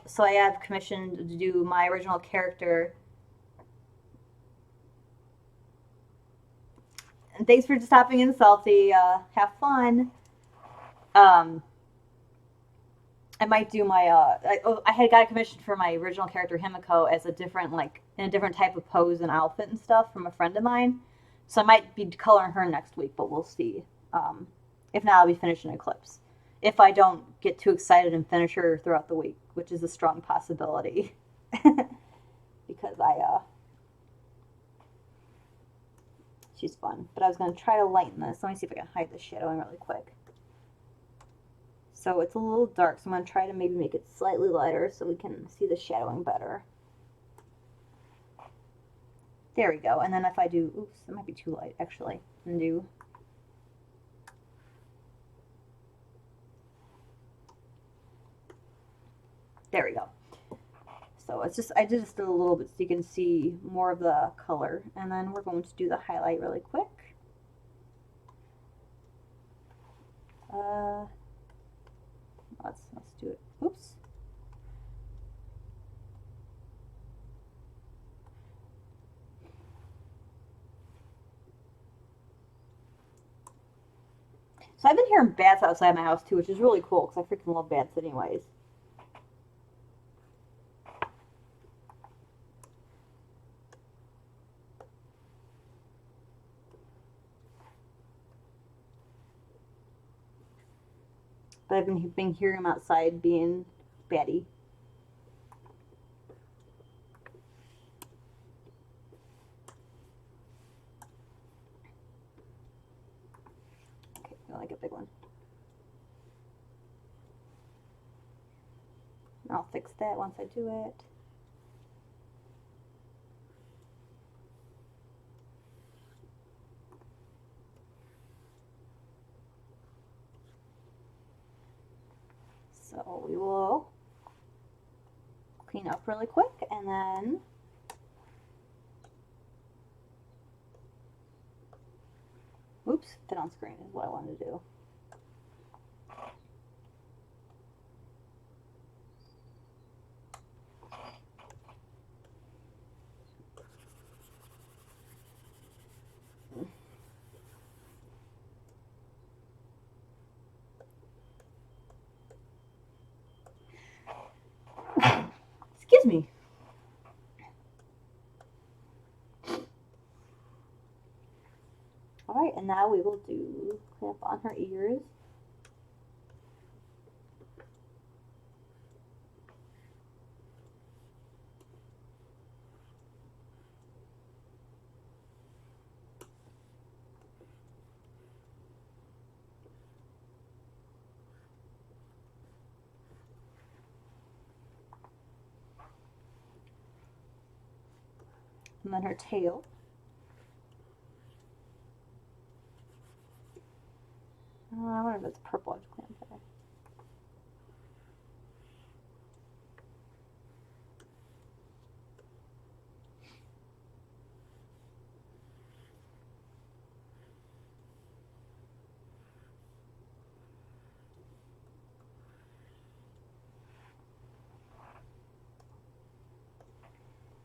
so I have commissioned to do my original character. And thanks for stopping in, Salty. Have fun. I might do my I had got a commission for my original character Himiko as a different like in a different type of pose and outfit and stuff from a friend of mine. So I might be coloring her next week, but we'll see. If not, I'll be finishing Eclipse. If I don't get too excited and finish her throughout the week, which is a strong possibility, because she's fun. But I was gonna try to lighten this. Let me see if I can hide the shadowing really quick. So it's a little dark, so I'm going to try to maybe make it slightly lighter so we can see the shadowing better. There we go. And then if I do, oops, that might be too light actually, and do. There we go. So it's just, I just did a little bit so you can see more of the color. And then we're going to do the highlight really quick. Let's do it. Oops. So I've been hearing bats outside my house too, which is really cool because I freaking love bats anyways. But I've been hearing them outside being batty. Okay, I like a big one. I'll fix that once I do it. So we will clean up really quick and then oops, fit on screen is what I wanted to do. Excuse me. Alright, and now we will do clamp on her ears. And then her tail. I wonder if it's purple clamp there.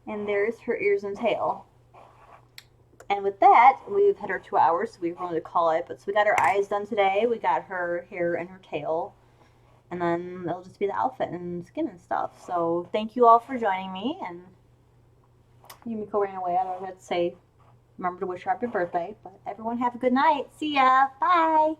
And there's her ears and tail. And with that, we've hit our 2 hours, so we wanted to call it. But so we got her eyes done today. We got her hair and her tail. And then it'll just be the outfit and skin and stuff. So thank you all for joining me. And Yumiko ran away. I don't know what to say. Remember to wish her happy birthday. But everyone have a good night. See ya. Bye.